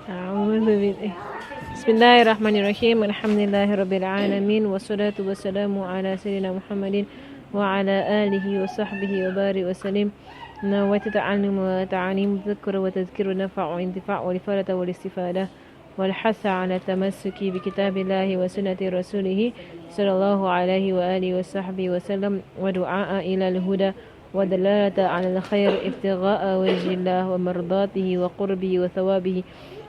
أعوذ بالله. بسم الله الرحمن الرحيم. الحمد لله رب العالمين، والصلاة والسلام على سيدنا محمد وعلى آله وصحبه وبارك وسلم. نويت تعلم وتعليم، تذكر وتذكير، نفع وانتفاع والإفادة والاستفادة، والحث على التمسك بكتاب الله وسنة رسوله صلى الله عليه وآله وصحبه وسلم، ودعاء إلى الهدى ودلالة على الخير، ابتغاء وجه الله ومرضاته وقربه وثوابه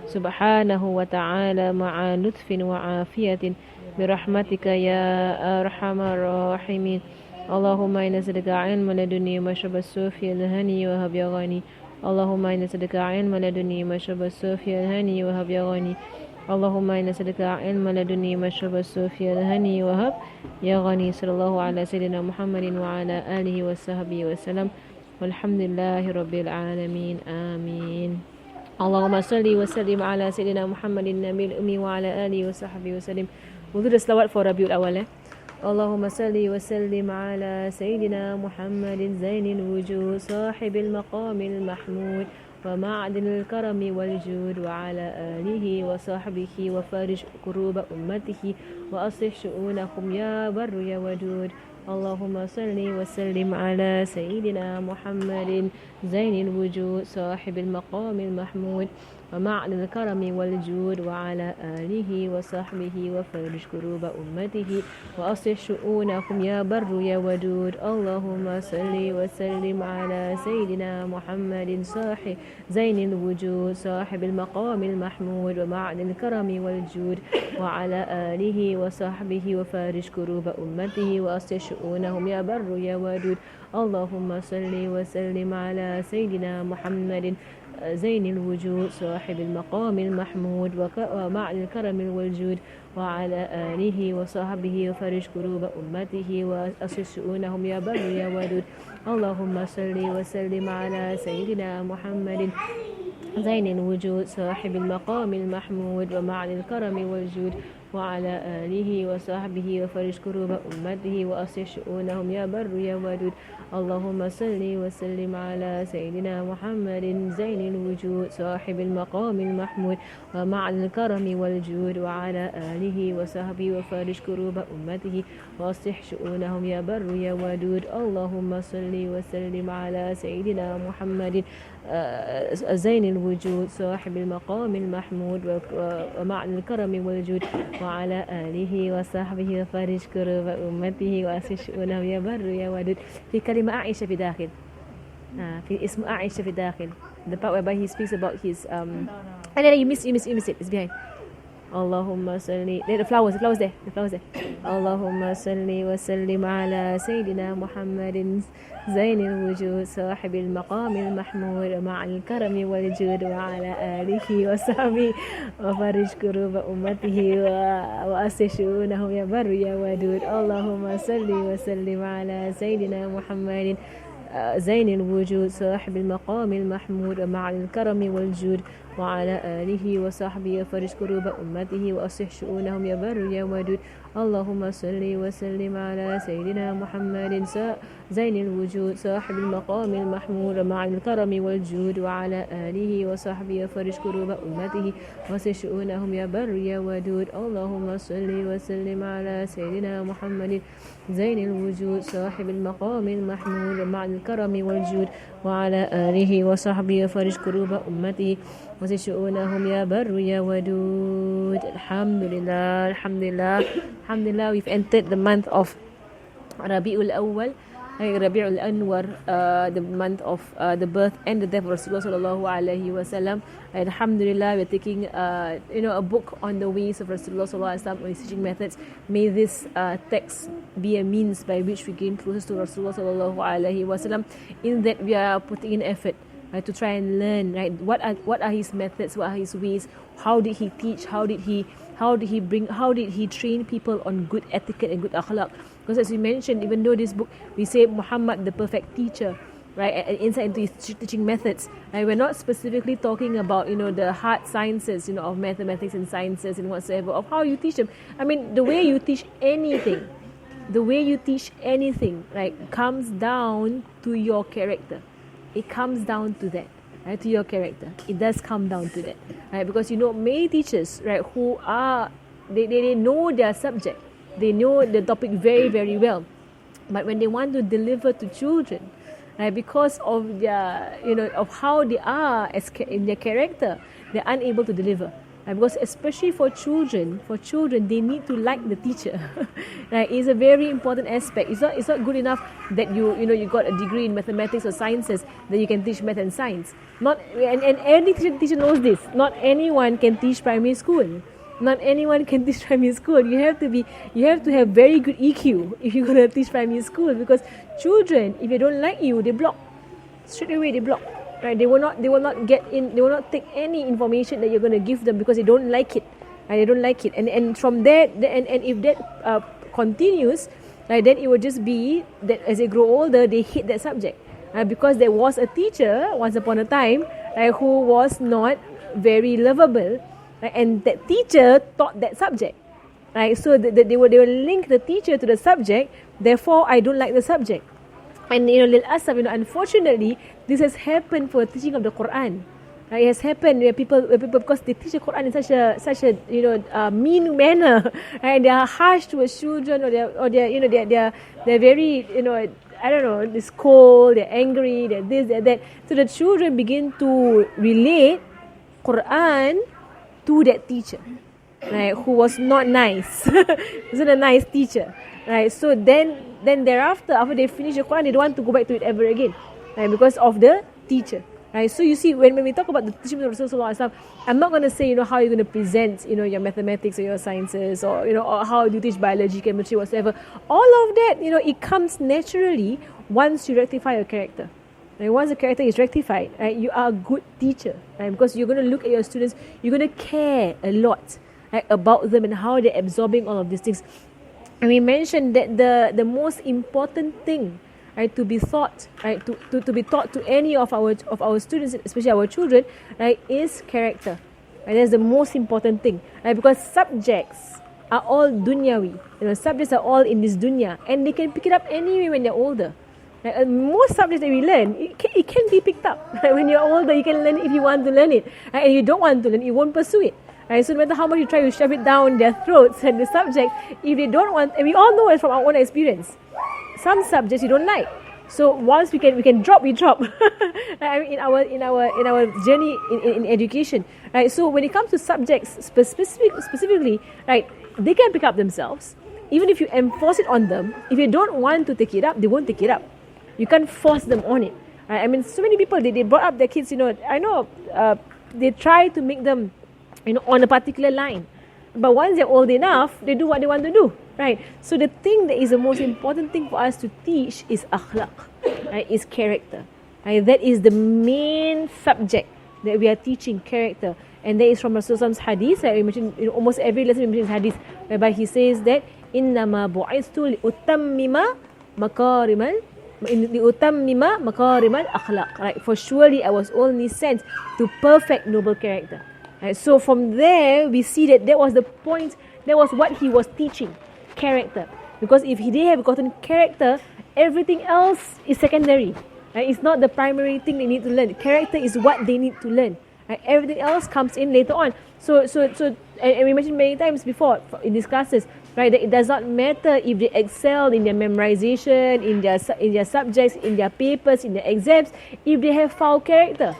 سبحانه وتعالى، مع لطف وعافية برحمتك يا أرحم الراحمين. اللهم إنا نسألك علما لدني ومشرب الصوفي الهني وهب يا غني. اللهم إنا نسألك علما لدني ومشرب الصوفي الهني وهب يا غني. اللهم إنا نسألك علما لدني ومشرب الصوفي الهني وهب يا غني. صلى الله على سيدنا محمد وعلى آله وصحبه وسلم، والحمد لله رب العالمين. آمين. اللهم صل وسلم على سيدنا محمد النبي الأمي وعلى آله وصحبه وسلم. We'll do the salawat for Rabiul Awal. اللهم صل وسلم على سيدنا محمد زين الوجود صاحب المقام المحمود ومعدن الكرم والجود، وعلى آله وصحبه، وفارج كروب أمته وأصلح شؤونكم يا بر يا ودود. اللهم صل وسلم على سيدنا محمد زين الوجود صاحب المقام المحمود ومعدن الكرم والجود، وعلى آله وصحبه، وفرج كروب أمته وأصلح شؤونكم يا بر يا ودود. اللهم صل وسلم على سيدنا محمد صاحب زين الوجود صاحب المقام المحمود ومعدن الكرم والجود، وعلى آله وصحبه، وفارج كروب أمته وأصلح شؤونهم يا بر يا ودود. اللهم صل وسلم على سيدنا محمد زين الوجود صاحب المقام المحمود ومعدن الكرم والجود، وعلى آله وصحبه، وفرج كروب أمته وأصلح شؤونهم يا بر يا ودود. اللهم صل وسلم على سيدنا محمد زين الوجود صاحب المقام المحمود ومعدن الكرم والجود، وعلى آله وصحبه، وفرج كروب أمته وأصلح شؤونهم يا بر يا ودود. اللهم صل وسلم على سيدنا محمد زين الوجود صاحب المقام المحمود ومعدن الكرم والجود، وعلى آله وصحبه، وفرج كروب أمته وأصلح شؤونهم يا بر يا ودود. اللهم صل وسلم على سيدنا محمد زين الوجود صاحب المقام المحمود ومعدن الكرم والجود، وعلى آله وصحبه، وفرج كروب أمته وأصلح شؤونهم يا بر يا ودود. في كلمة عائشة في داخل، في اسم عائشة في داخل. The part whereby he speaks about his and then you miss it. It's behind. اللهم صل. The flowers there. اللهم صل وسلم على سيدنا محمد زين الوجود صاحب المقام المحمود ومع الكرم والجود، وعلى آله وصحبه، وفرج كروب أمته وأصلح شؤونهم يا بر يا ودود. اللهم صل وسلم على سيدنا محمد زين الوجود صاحب المقام المحمود ومع الكرم والجود، وعلى آله وصحبه، وفرج كروب أمته وأصلح شؤونهم يا بر يا ودود. اللهم صل وسلم على سيدنا محمد زين الوجود صاحب المقام المحمود ومع الكرم والجود، وعلى آله وصحبه، وفرج كروب أمته وأصلح شؤونهم يا بر يا ودود. اللهم صل وسلم على سيدنا محمد زين الوجود صاحب المقام المحمود ومع الكرم والجود، وعلى آله وصحبه، وفرج كروب أمته وأصلح شؤونهم يا بر يا ودود. Alhamdulillah, we've entered the month of Rabiul Awal, Rabiul Anwar, the month of the birth and the death of Rasulullah sallallahu alaihi wasallam. Alhamdulillah, we're taking a book on the ways of Rasulullah sallallahu alaihi wasallam, on his teaching methods. May this text be a means by which we gain closer to Rasulullah sallallahu alaihi wasallam, in that we are putting in effort to try and learn, right? What are his methods? What are his ways? How did he teach? How did he train people on good etiquette and good akhlaq? Because as we mentioned, even though this book, we say Muhammad the perfect teacher, right, and insight into his teaching methods, right? We're not specifically talking about the hard sciences, of mathematics and sciences and whatsoever, of how you teach them. I mean, the way you teach anything, right, comes down to your character. It comes down to that. right, to your character. It does come down to that, right? Because many teachers, right, who are they know their subject, they know the topic very, very well, but when they want to deliver to children, right, because of their of how they are in their character, they're unable to deliver. Because especially for children, they need to like the teacher. Right? It's a very important aspect. It's not good enough that you got a degree in mathematics or sciences that you can teach math and science. And any teacher knows this. Not anyone can teach primary school. Not anyone can teach primary school. You have to have very good EQ if you're gonna teach primary school, because children, if they don't like you, they block. Straight away they block. Right? They will not get in. They will not take any information that you're going to give them because they don't like it. Right? They don't like it, and from there, and if that continues, right, then it will just be that as they grow older, they hate that subject, because there was a teacher once upon a time, right, who was not very lovable, right, and that teacher taught that subject, right. So they will link the teacher to the subject. Therefore, I don't like the subject. And unfortunately, this has happened for teaching of the Quran. It has happened where people because they teach the Quran in such a mean manner, right? They are harsh towards children, or they're very I don't know, they're cold, they're angry, they're this, they're that. So the children begin to relate Quran to that teacher, right? Who was not nice, wasn't a nice teacher. Right, so then thereafter, after they finish the Quran, they don't want to go back to it ever again, right? Because of the teacher, right? So you see, when we talk about the teaching of Rasulullah, I'm not going to say how you're going to present your mathematics or your sciences, or or how you teach biology, chemistry, whatever. All of that, it comes naturally once you rectify your character. Right? Once the character is rectified, right, you are a good teacher, right? Because you're going to look at your students, you're going to care a lot, right, about them and how they're absorbing all of these things. And we mentioned that the most important thing, right, to be taught, right, to be taught to any of our students, especially our children, right, is character. Right? That's the most important thing, right? Because subjects are all dunyawi. Subjects are all in this dunya, and they can pick it up anyway when they're older. Right? Most subjects that we learn, it can be picked up. Right? When you're older, you can learn it if you want to learn it. Right? And if you don't want to learn it, you won't pursue it. Right, so no matter how much you try to shove it down their throats and the subject, if they don't want, and we all know it from our own experience, some subjects you don't like. So once we can drop, we drop. Right, in our journey in education. Right, so when it comes to subjects specifically, right, they can pick up themselves. Even if you enforce it on them, if they don't want to take it up, they won't take it up. You can't force them on it. Right? I mean, so many people they brought up their kids. I know they try to make them on a particular line. But once they're old enough, they do what they want to do, right? So the thing that is the most important thing for us to teach is akhlaq, right? Is character. Right? That is the main subject that we are teaching, character. And that is from Rasulullah's hadith, right? We mentioned, almost every lesson we mention hadith, whereby he says that إِنَّمَا بُعِثْتُ لِأُتَمِّمَ مَكَارِمَ الْأَخْلَاقِ. Right? For surely I was only sent to perfect noble character. Right, so from there, we see that was the point, that was what he was teaching, character. Because if he didn't have gotten character, everything else is secondary. Right? It's not the primary thing they need to learn. Character is what they need to learn. Right? Everything else comes in later on. So, and we mentioned many times before in these classes, right, that it does not matter if they excel in their memorization, in their subjects, in their papers, in their exams, if they have foul character.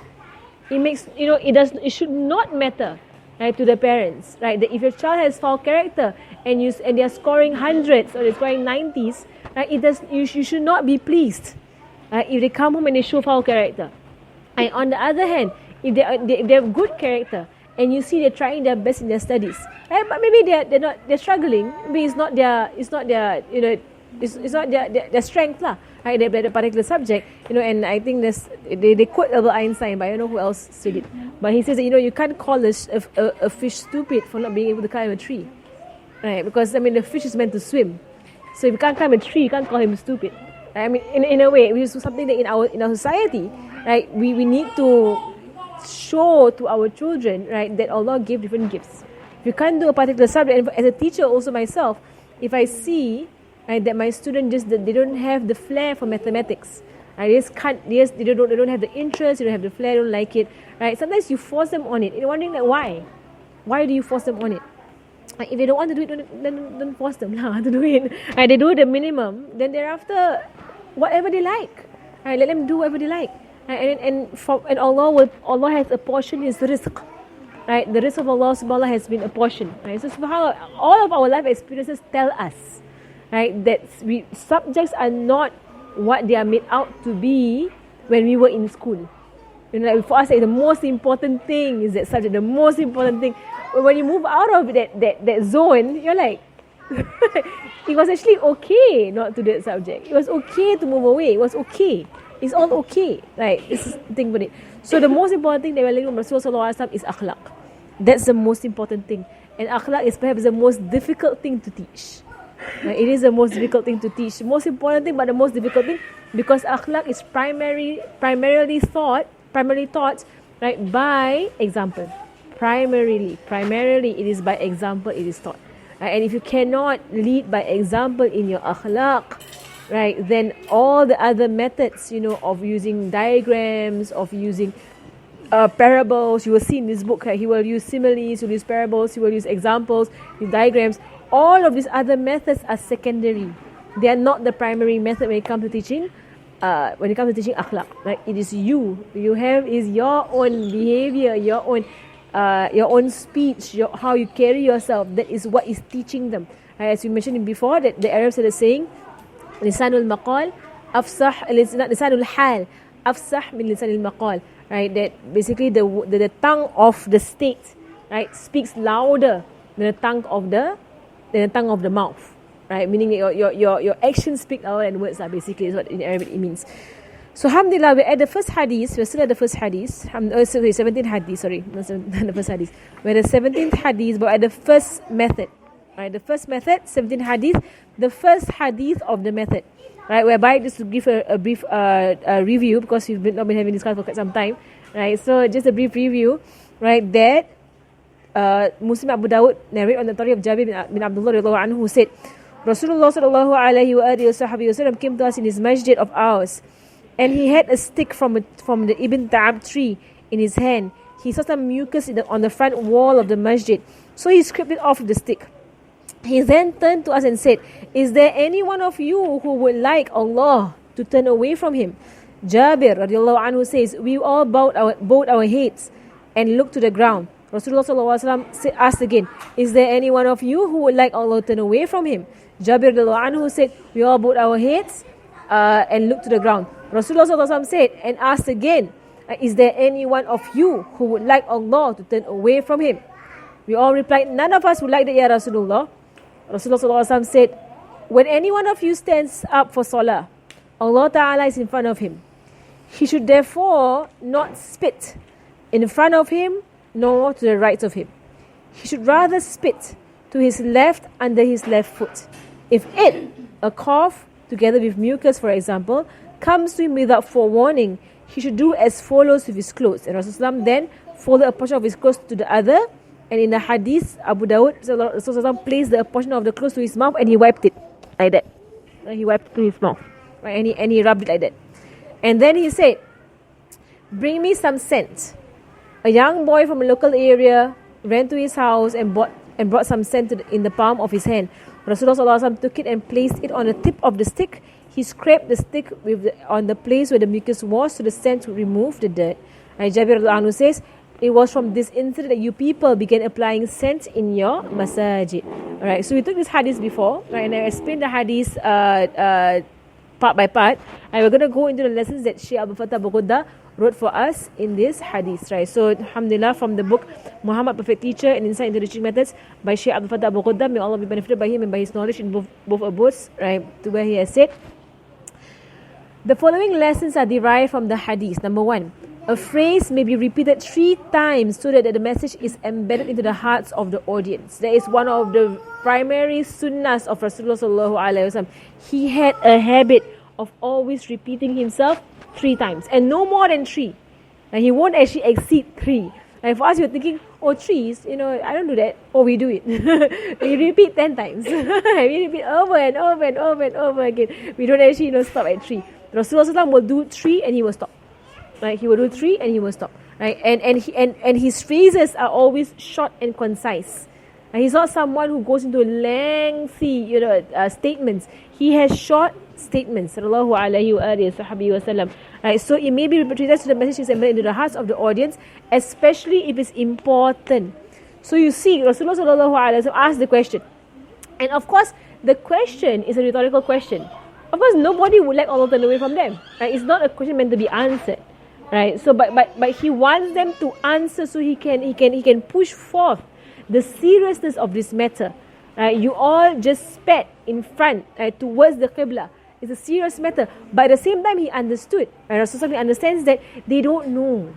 It makes it should not matter, right, to the parents, right? That if your child has foul character and they are scoring hundreds or they're scoring 90s, right? You should not be pleased, right, if they come home and they show foul character. And on the other hand, if they have good character and you see they're trying their best in their studies, right? But maybe they're struggling. Maybe it's not their strength lah. Right, the particular subject, and I think they quote Albert Einstein, but I don't know who else said it. But he says that you can't call a fish stupid for not being able to climb a tree, right? Because the fish is meant to swim, so if you can't climb a tree, you can't call him stupid. Right? I mean, in a way, which is something that in our society, right, we need to show to our children, right, that Allah gave different gifts. If you can't do a particular subject, and as a teacher also myself, if I see, right, that my student they don't have the flair for mathematics, Right? They just can't. They don't have the interest. They don't have the flair. They don't like it. Right? Sometimes you force them on it. You're wondering like why? Why do you force them on it? Like, if they don't want to do it, then don't force them to do it. Right? They do the minimum. Then thereafter, whatever they like. Right? Let them do whatever they like. Right? And Allah has apportioned His rizq. Right? The rizq of Allah subhanahu wa ta'ala has been apportioned. Right? So subhanAllah, all of our life experiences tell us, right, that subjects are not what they are made out to be when we were in school. You know, like for us, like, the most important thing is that subject. The most important thing. When you move out of that zone, you're like, it was actually okay not to do that subject. It was okay to move away. It was okay. It's all okay. Right? This is the thing about it. So the most important thing that we're learning from Rasulullah is akhlaq. That's the most important thing. And akhlaq is perhaps the most difficult thing to teach. Right? It is the most difficult thing to teach. The most important thing, but the most difficult thing, because akhlaq is primarily taught, right, by example. Primarily, it is by example it is taught. Right? And if you cannot lead by example in your akhlaq, right, then all the other methods, of using diagrams, of using parables, you will see in this book, right, he will use similes, he will use parables, he will use examples, use diagrams. All of these other methods are secondary. They are not the primary method when it comes to teaching. When it comes to teaching akhlaq, right, it is you have is your own behavior, your own speech, how you carry yourself. That is what is teaching them. As we mentioned before, that the Arabs are saying, lisanul maqal afsah, lisanul hal afsah min lisanil maqal. Right, that basically the tongue of the state, right, speaks louder than the tongue of the mouth. Right, meaning your actions speak louder than words. Basically, is what in Arabic it means. So, alhamdulillah, we're at the first hadith. We're still at the first hadith. 17th hadith. Sorry, not the first hadith. We're at the 17th hadith, but at the first method. Right, the first method, 17th hadith, the first hadith of the method. Right, whereby just to give a brief review, because we've not been having this class for quite some time. Right, so just a brief review. Right, that Muslim Abu Dawud narrate on the story of Jabir bin Abdullah radhiyallahu anhu, who said, Rasulullah sallallahu alaihi wasallam came to us in his masjid of ours, and he had a stick from the Ibn Ta'ab tree in his hand. He saw some mucus on the front wall of the masjid, so he scraped it off with the stick. He then turned to us and said, is there any one of you who would like Allah to turn away from him? Jabir radiallahu anhu says, we all bowed our heads and looked to the ground. Rasulullah sallallahu alaihi wasallam asked again, is there any one of you who would like Allah to turn away from him? Jabir radiallahu anhu said, we all bowed our heads and looked to the ground. Rasulullah sallallahu alaihi wasallam said and asked again, is there any one of you who would like Allah to turn away from him? We all replied, none of us would like that, Ya Rasulullah. Rasulullah sallallahu alaihi wasallam said, when any one of you stands up for salah, Allah Ta'ala is in front of him. He should therefore not spit in front of him nor to the right of him. He should rather spit to his left under his left foot. If a cough, together with mucus for example, comes to him without forewarning, he should do as follows with his clothes. And Rasulullah then folded a portion of his clothes to the other. And in the hadith, Abu Dawud, Rasulullah placed the portion of the clothes to his mouth and he wiped it like that. He wiped it to his mouth. Right? And he rubbed it like that. And then he said, bring me some scent. A young boy from a local area ran to his house and brought some scent in the palm of his hand. Rasulullah took it and placed it on the tip of the stick. He scraped the stick on the place where the mucus was, so the scent would remove the dirt. And Jabir al-Anu says, it was from this incident that you people began applying scent in your masajid. Alright, so we took this hadith before, right, and I explained the hadith part by part. And we're going to go into the lessons that Shaykh Abdul Fattah Baghudha wrote for us in this hadith, right? So, alhamdulillah, from the book Muhammad Perfect Teacher and Insight into Teaching Methods by Shaykh Abdul Fattah Baghudha, may Allah be benefited by him and by his knowledge in both abodes, right? To where he has said, the following lessons are derived from the hadith. Number 1, a phrase may be repeated 3 times so that the message is embedded into the hearts of the audience. That is one of the primary sunnahs of Rasulullah sallallahu alaihi wasallam. He had a habit of always repeating himself 3 times and no more than 3. And he won't actually exceed 3. And for us, you're thinking, 3 is, I don't do that. We do it. We repeat 10 times. We repeat over and over and over and over again. We don't actually, stop at 3. Rasulullah will do 3 and he will stop. Right? He will do 3 and he will stop. Right? And his phrases are always short and concise. And he's not someone who goes into lengthy, statements. He has short statements. Sallallahu alaihi wasallam. Right? So it may be repeated to the message is embedded into the hearts of the audience, especially if it's important. So you see, Rasulullah sallallahu alaihi wasallam asked the question, and of course, the question is a rhetorical question. Of course, nobody would like Allah to turn away from them. Right? It's not a question meant to be answered. Right? So, but he wants them to answer so he can push forth the seriousness of this matter. Right? You all just spat in front towards the Qibla. It's a serious matter. But at the same time, he understood. And Rasulullah understands that they don't know.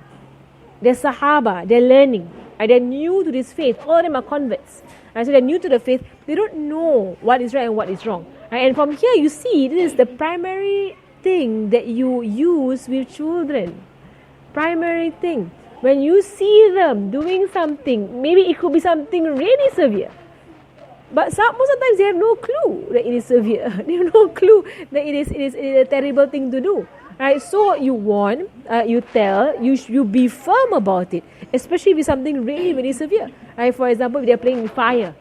They're Sahaba. They're learning. They're new to this faith. All of them are converts. So they're new to the faith. They don't know what is right and what is wrong. And from here, you see, this is the primary thing that you use with children. Primary thing. When you see them doing something, maybe it could be something really severe. But most of the times they have no clue that it is severe. They have no clue that it is a terrible thing to do. Right? So you warn, you tell, you be firm about it, especially if it's something really, really severe. Right? For example, if they're playing with fire,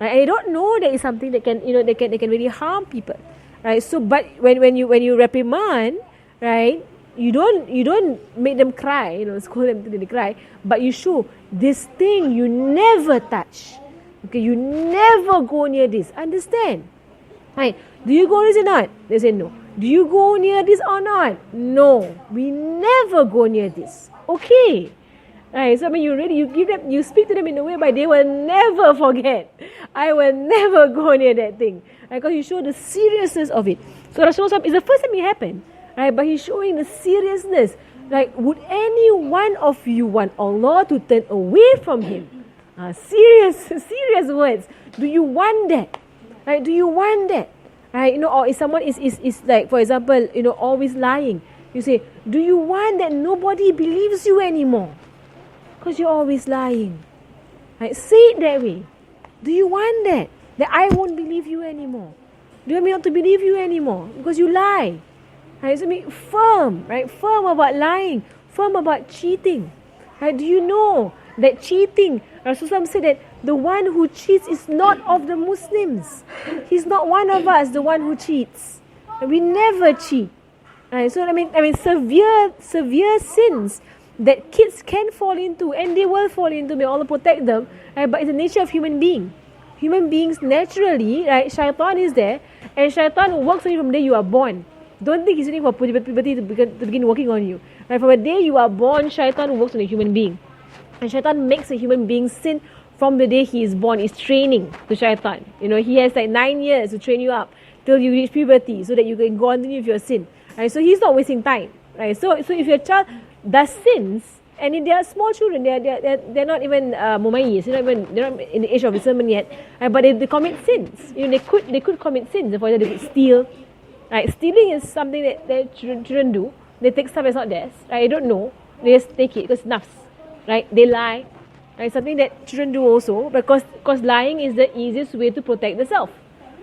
right? And they don't know that it's something that can, they can really harm people. Right? So, but when you reprimand, right? You don't make them cry, scold them till they cry, but you show this thing you never touch. Okay, you never go near this. Understand? Right? Do you go near this or not? They say no. Do you go near this or not? No. We never go near this. Okay. Right? So you speak to them in a way, but they will never forget. I will never go near that thing. Right? Because you show the seriousness of it. So Rasulullah is the first time it happened. Right, but he's showing the seriousness. Like, would any one of you want Allah to turn away from him? Serious words. Do you want that? Right? Do you want that? Right? Or if someone is like, for example, always lying, you say, do you want that nobody believes you anymore? Because you're always lying. Right? Say it that way. Do you want that? That I won't believe you anymore? Do you want me not to believe you anymore? Because you lie. Right, so be firm, right? Firm about lying, firm about cheating. Right? Do you know that cheating, Rasulullah said that the one who cheats is not of the Muslims. He's not one of us, the one who cheats. We never cheat. Right? So I mean severe sins that kids can fall into, and they will fall into, may Allah protect them, right? But it's the nature of human being. Human beings naturally, right? Shaitan is there, and shaitan works on you from the day you are born. Don't think he's waiting for puberty to begin working on you. Right? From the day you are born, shaitan works on a human being. And shaitan makes a human being sin from the day he is born. It's training to shaitan. He has like 9 years to train you up till you reach puberty so that you can go on with your sin. Right? So he's not wasting time. Right? So if your child does sins, and they are small children, they're not even mumayyiz, they're not in the age of discernment yet, right? But they commit sins. They could commit sins. For example, they could steal. Right, stealing is something that children do. They take stuff that's not theirs. Right, they don't know. They just take it because nafs. Right, they lie. Right, something that children do also, because lying is the easiest way to protect the self.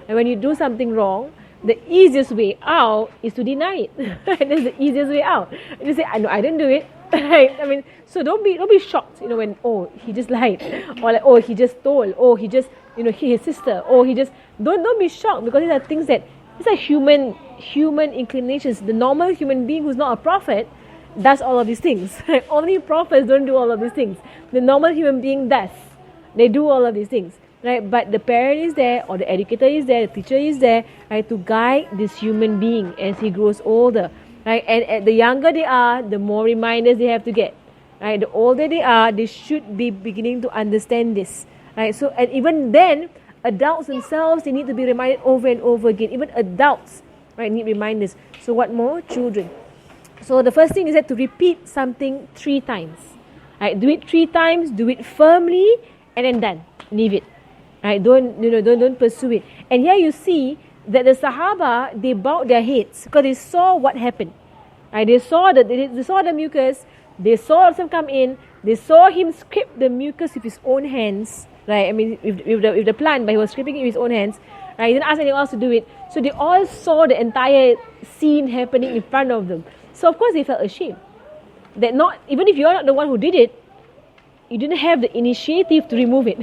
And when you do something wrong, the easiest way out is to deny it. That's the easiest way out. You say, "No, I didn't do it." Right? So don't be shocked. When he just lied, or like he just stole, he just hit his sister, he just don't be shocked, because these are things that. These are human inclinations. The normal human being who's not a prophet does all of these things. Only prophets don't do all of these things. The normal human being does. They do all of these things. Right? But the parent is there, or the educator is there, the teacher is there, right, to guide this human being as he grows older. Right? And the younger they are, the more reminders they have to get. Right? The older they are, they should be beginning to understand this. Right? So, and even then, adults themselves, they need to be reminded over and over again. Even adults, right, need reminders. So what more? Children. So the first thing is that to repeat something 3 times. Right? Do it 3 times, do it firmly, and then done. Leave it. Right? Don't pursue it. And here you see that the Sahaba, they bowed their heads because they saw what happened. Right? They saw the mucus, they saw some come in, they saw him scrape the mucus with his own hands. Right, with the plant, but he was scraping it with his own hands. Right, he didn't ask anyone else to do it. So they all saw the entire scene happening in front of them. So of course they felt ashamed. That not, even if you're not the one who did it, you didn't have the initiative to remove it.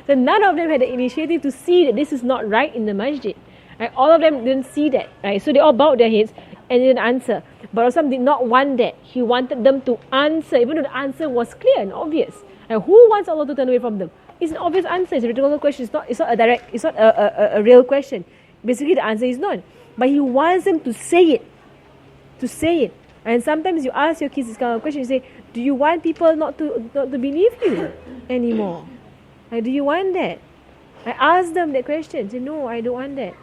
So none of them had the initiative to see that this is not right in the masjid. Right? All of them didn't see that. Right? So they all bowed their heads and didn't answer. But Rasul did not want that. He wanted them to answer, even though the answer was clear and obvious. And who wants Allah to turn away from them? It's an obvious answer. It's a rhetorical question. It's not a direct. It's not a real question. Basically, the answer is not. But He wants them to say it. To say it. And sometimes you ask your kids this kind of question. You say, do you want people not to believe you anymore? Do you want that? I ask them that question. Say, no, I don't want that.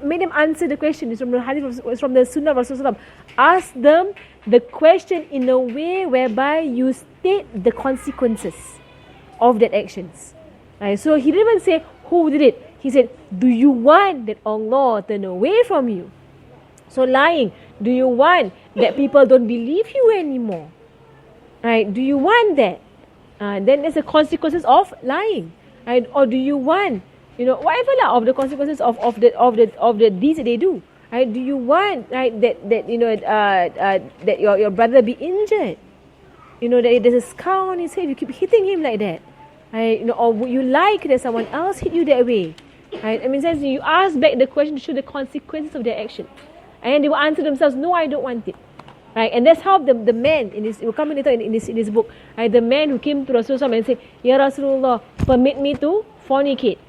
Make them answer the question. It's from the Hadith, it's from the Sunnah of Rasulullah. Ask them the question in a way whereby you state the consequences of that actions. So He didn't even say who did it. He said, do you want that Allah turn away from you? So lying, do you want that people don't believe you anymore? Right? Do you want that? Then there's the consequences of lying. Right? Or do you want, whatever of the consequences of the deeds that they do? Right? Do you want, right, that your brother be injured? That there's a scar on his head, you keep hitting him like that. Right? Or would you like that someone else hit you that way? Right? Since you ask back the question to show the consequences of their action. And they will answer themselves, no, I don't want it. Right? And that's how the man, it will come later in this book, right? The man who came to Rasulullah and said, Ya Rasulullah, permit me to fornicate.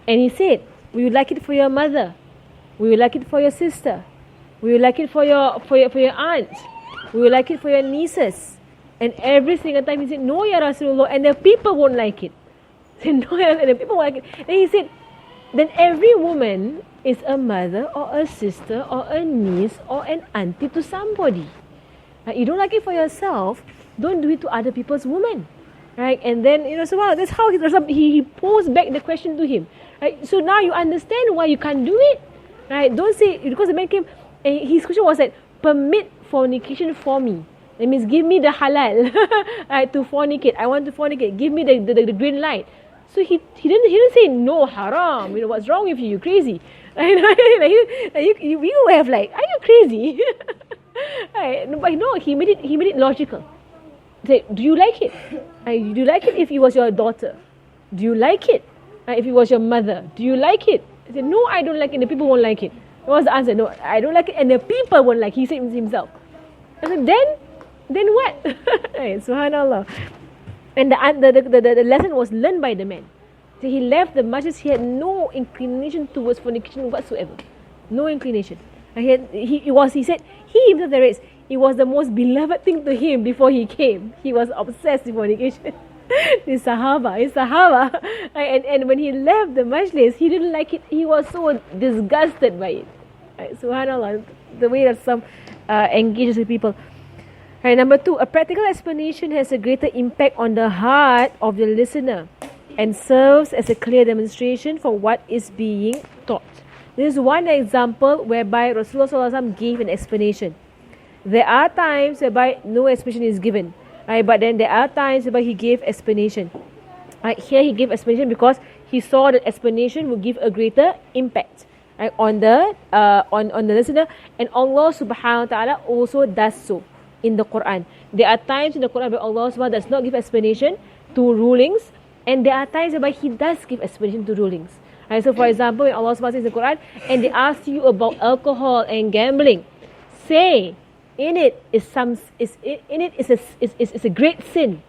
And he said, we would like it for your mother. We would like it for your sister. We would like it for your aunt. We would like it for your nieces. And every single time he said, no, Ya Rasulullah, and the people won't like it. He said, no, and the people won't like it. And he said, then every woman is a mother or a sister or a niece or an auntie to somebody. Right? You don't like it for yourself, don't do it to other people's women. Right? And then, so wow, that's how he posed back the question to him. Right? So now you understand why you can't do it. Right? Don't say, because the man came, and his question was that, permit fornication for me. That means give me the halal right, to fornicate. I want to fornicate. Give me the green light. So he didn't say no, haram. What's wrong with you? You crazy. You have are you crazy? Right? But no, he made it logical. Say, do you like it? Do you like it if it was your daughter? Do you like it if it was your mother? Do you like it? He said, no, I don't like it. The people won't like it. What was the answer? No, I don't like it, and the people won't like it. He said himself. I said, then what? Right, Subhanallah. And the lesson was learned by the man. So he left the masjid. He had no inclination towards fornication whatsoever. No inclination. He said, he himself narrates, it was the most beloved thing to him before he came. He was obsessed with fornication. His Sahaba. And when he left the majlis, he didn't like it. He was so disgusted by it. Right, SubhanAllah, the way that some engages with people. Right, number 2, a practical explanation has a greater impact on the heart of the listener and serves as a clear demonstration for what is being taught. This is one example whereby Rasulullah SAW gave an explanation. There are times whereby no explanation is given, right? But then there are times whereby he gave explanation. Right? Here he gave explanation because he saw that explanation would give a greater impact, right, on the listener, and Allah Subhanahu wa Taala also does so in the Quran. There are times in the Quran where Allah Subhanahu does not give explanation to rulings, and there are times whereby He does give explanation to rulings. Right, so for example, when Allah Subhanahu says in the Quran, and they ask you about alcohol and gambling, say, in it is a great sin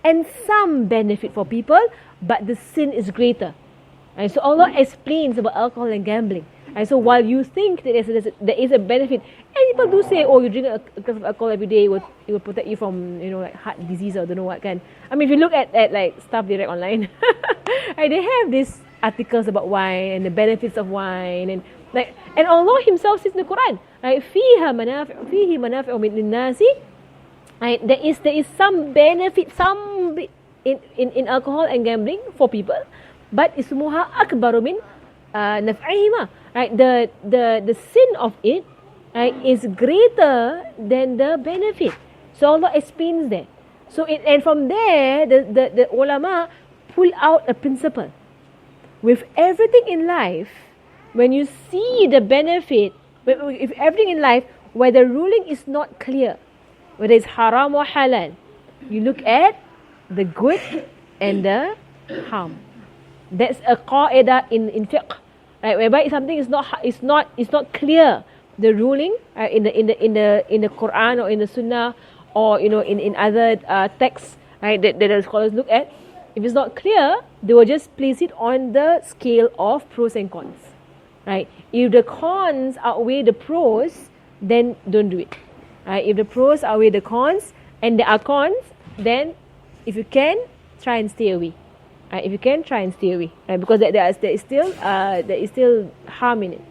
and some benefit for people, but the sin is greater. Right, so Allah explains about alcohol and gambling. And so while you think that there is a benefit, and people do say, oh, you drink a glass of alcohol every day, it will protect you from, like heart disease or don't know what kind. I mean, if you look at like stuff direct online, right, they have these articles about wine and the benefits of wine, and Allah Himself says in the Quran, right, fihi manafi'u lin-nasi, right, there is some benefit, in alcohol and gambling for people, but ismuha akbaru min naf'ihima. Right, the sin of it, right, is greater than the benefit. So Allah explains that. So and from there, the ulama pull out a principle. With everything in life, when you see the benefit, if everything in life where the ruling is not clear, whether it's haram or halal, you look at the good and the harm. That's a qaida in fiqh, right? Whereby something is not clear, the ruling in the Quran or in the Sunnah or in other texts, right? That the scholars look at. If it's not clear, they will just place it on the scale of pros and cons, right? If the cons outweigh the pros, then don't do it. Right? If the pros outweigh the cons, and there are cons, then if you can, try and stay away. If you can, try and stay away, right? Because there is still harm in it.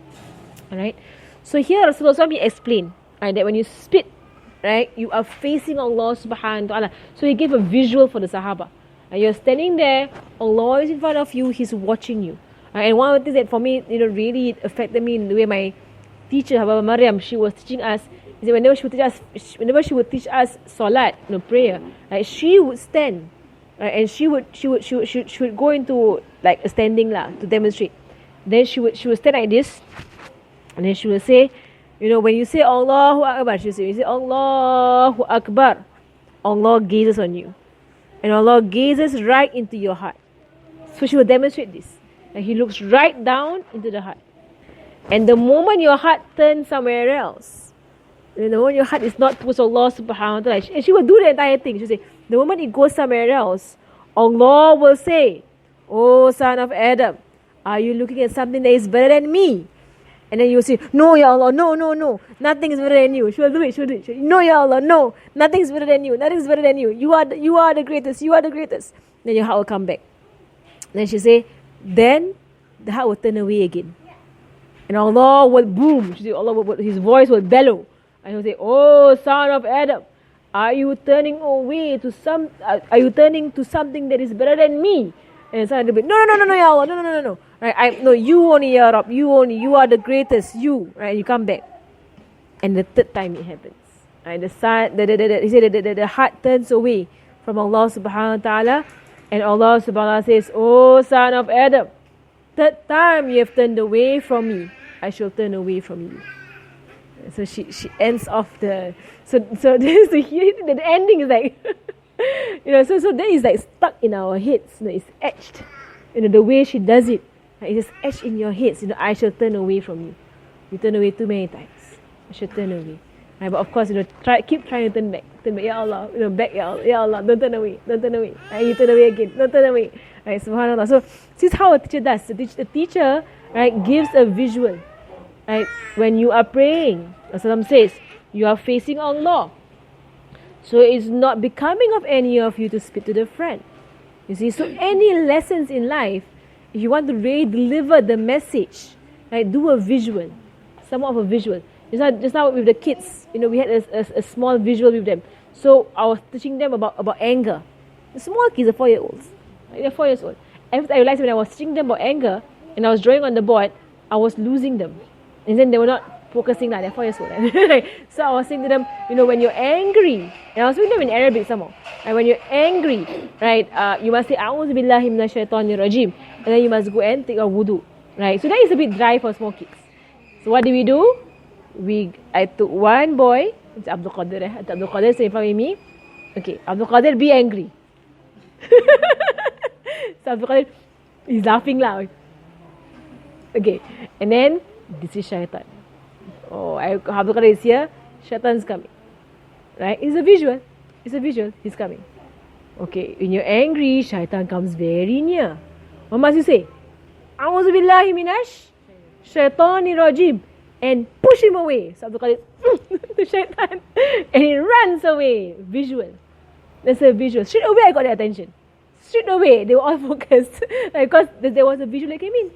All right. So here Rasulullah explained, right, that when you spit, right, you are facing Allah Subhanahu wa Taala. So he gave a visual for the Sahaba. You're standing there, Allah is in front of you, He's watching you. And one of the things that for me, really affected me in the way my teacher, Hababa Maryam, she was teaching us, is that whenever she would teach us salat, prayer, right, she would stand, right, and she would go into like a standing to demonstrate. Then she would stand like this, and then she would say, when you say Allahu Akbar, she would say, you say Allahu Akbar, Allah gazes on you. And Allah gazes right into your heart. So she will demonstrate this. And He looks right down into the heart. And the moment your heart turns somewhere else, the moment your heart is not towards Allah Subhanahu wa Taala, and she will do the entire thing. She will say, the moment it goes somewhere else, Allah will say, "Oh son of Adam, are you looking at something that is better than me?" And then you will say, "No, Ya Allah, no, nothing is better than you." She will do it. "No, Ya Allah, no, nothing is better than you. Nothing is better than you. You are the greatest. You are the greatest." Then your heart will come back. Then she say, then the heart will turn away again, and Allah will boom. She say, His voice will bellow, and He will say, "Oh son of Adam, are you turning away to Are you turning to something that is better than me?" And son will be, "No, Ya Allah, no. Right? You only, Ya Rab, you only. You are the greatest. You." Right? You come back, and the third time it happens. Right? He said that the heart turns away from Allah Subhanahu wa Taala, and Allah Subhanahu wa Taala says, "Oh son of Adam, third time you have turned away from me, I shall turn away from you." So she ends off the so this the ending is like so that is like stuck in our heads. It's etched. The way she does it, it is etched in your heads. I shall turn away from you. You turn away too many times. I shall turn away. Right? But of course, keep trying to turn back. Turn back, Ya Allah. Back, Ya Allah. Don't turn away. Don't turn away. Right? You turn away again. Don't turn away. Right? Subhanallah. So this is how a teacher does. The teacher, right, gives a visual. Right? When you are praying, Rasulullah says, you are facing Allah. So it's not becoming of any of you to spit to the front. You see, so any lessons in life, if you want to really deliver the message, right, do a visual, somewhat of a visual. Just now with the kids, we had a small visual with them. So I was teaching them about anger. The small kids are 4-year-olds. They're 4 years old. And I realized when I was teaching them about anger, and I was drawing on the board, I was losing them. And then they were not focusing, they're 4 years old. So I was saying to them, when you're angry, and I was saying them in Arabic somehow, and when you're angry, right, you must say, "A'udhu billahi minash shaitanir rajim," and then you must go and take a wudu, right? So that is a bit dry for small kids. So what did we do? I took one boy, it's Abdul Qadir, Abdul Qadir say in front of me, okay, Abdul Qadir, be angry. So Abdul Qadir, he's laughing loud. Okay, and then this is shaitan. Oh, Abdul Qadir is here, shaitan's coming. Right? It's a visual. He's coming. Okay, when you're angry, shaitan comes very near. What must you say? "A'udhu billahi minash shaitanir rajim," and push him away. So Abdul Qadir, the shaitan, and he runs away. Visual. That's a visual. Straight away, I got their attention. Straight away, they were all focused, because there was a visual that came in.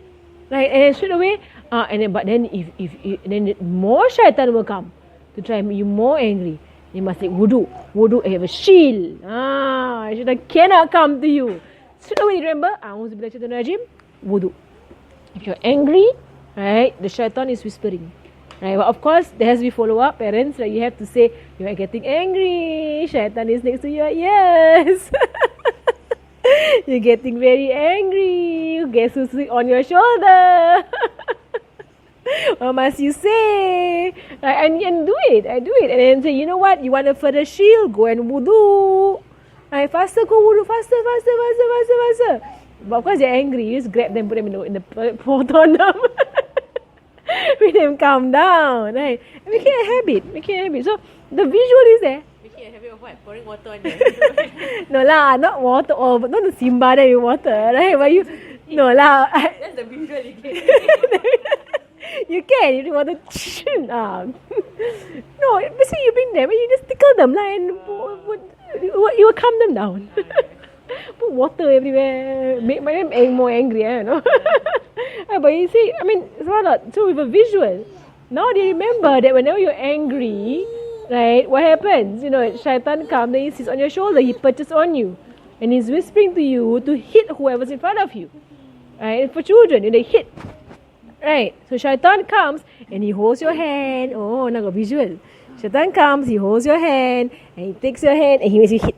Right, and then straight away, but then if then more shaitan will come to try and make you more angry. You must take wudu. Wudu, I have a shield. Shaitan cannot come to you. Straight away, remember, A'udhu billahi shaitanir rajim, wudu. If you're angry, right, the shaitan is whispering. Right, but of course, there has to be follow-up. Parents, right, you have to say, you are getting angry. Shaitan is next to your ears. You're getting very angry. Guess who's on your shoulder? What must you say? And do it. I do it. And then say, you know what? You want a further shield? Go and wudu. Faster, go wudu. Faster. But of course, they're angry. You just grab them, put them in the pot on them. Make them calm down. Right? Make it a habit. So, the visual is there. Making a habit of what? Pouring water on them. No lah, not water. Oh, not the Simba there with water. Right? But you... No lah. That's the visual you get. You can. You want to... No, basically you bring them and you just tickle them lah, and you will calm them down. Put water everywhere. Make them more angry, you know. But you see, I mean, so with a visual, now they remember that whenever you're angry, right, what happens? You know, Shaitan comes, then he sits on your shoulder, he perches on you, and he's whispering to you to hit whoever's in front of you. Right? And for children, they hit. Right? So Shaitan comes and he holds your hand. Oh, now got visual. Shaitan comes, he holds your hand, and he takes your hand and he makes you hit.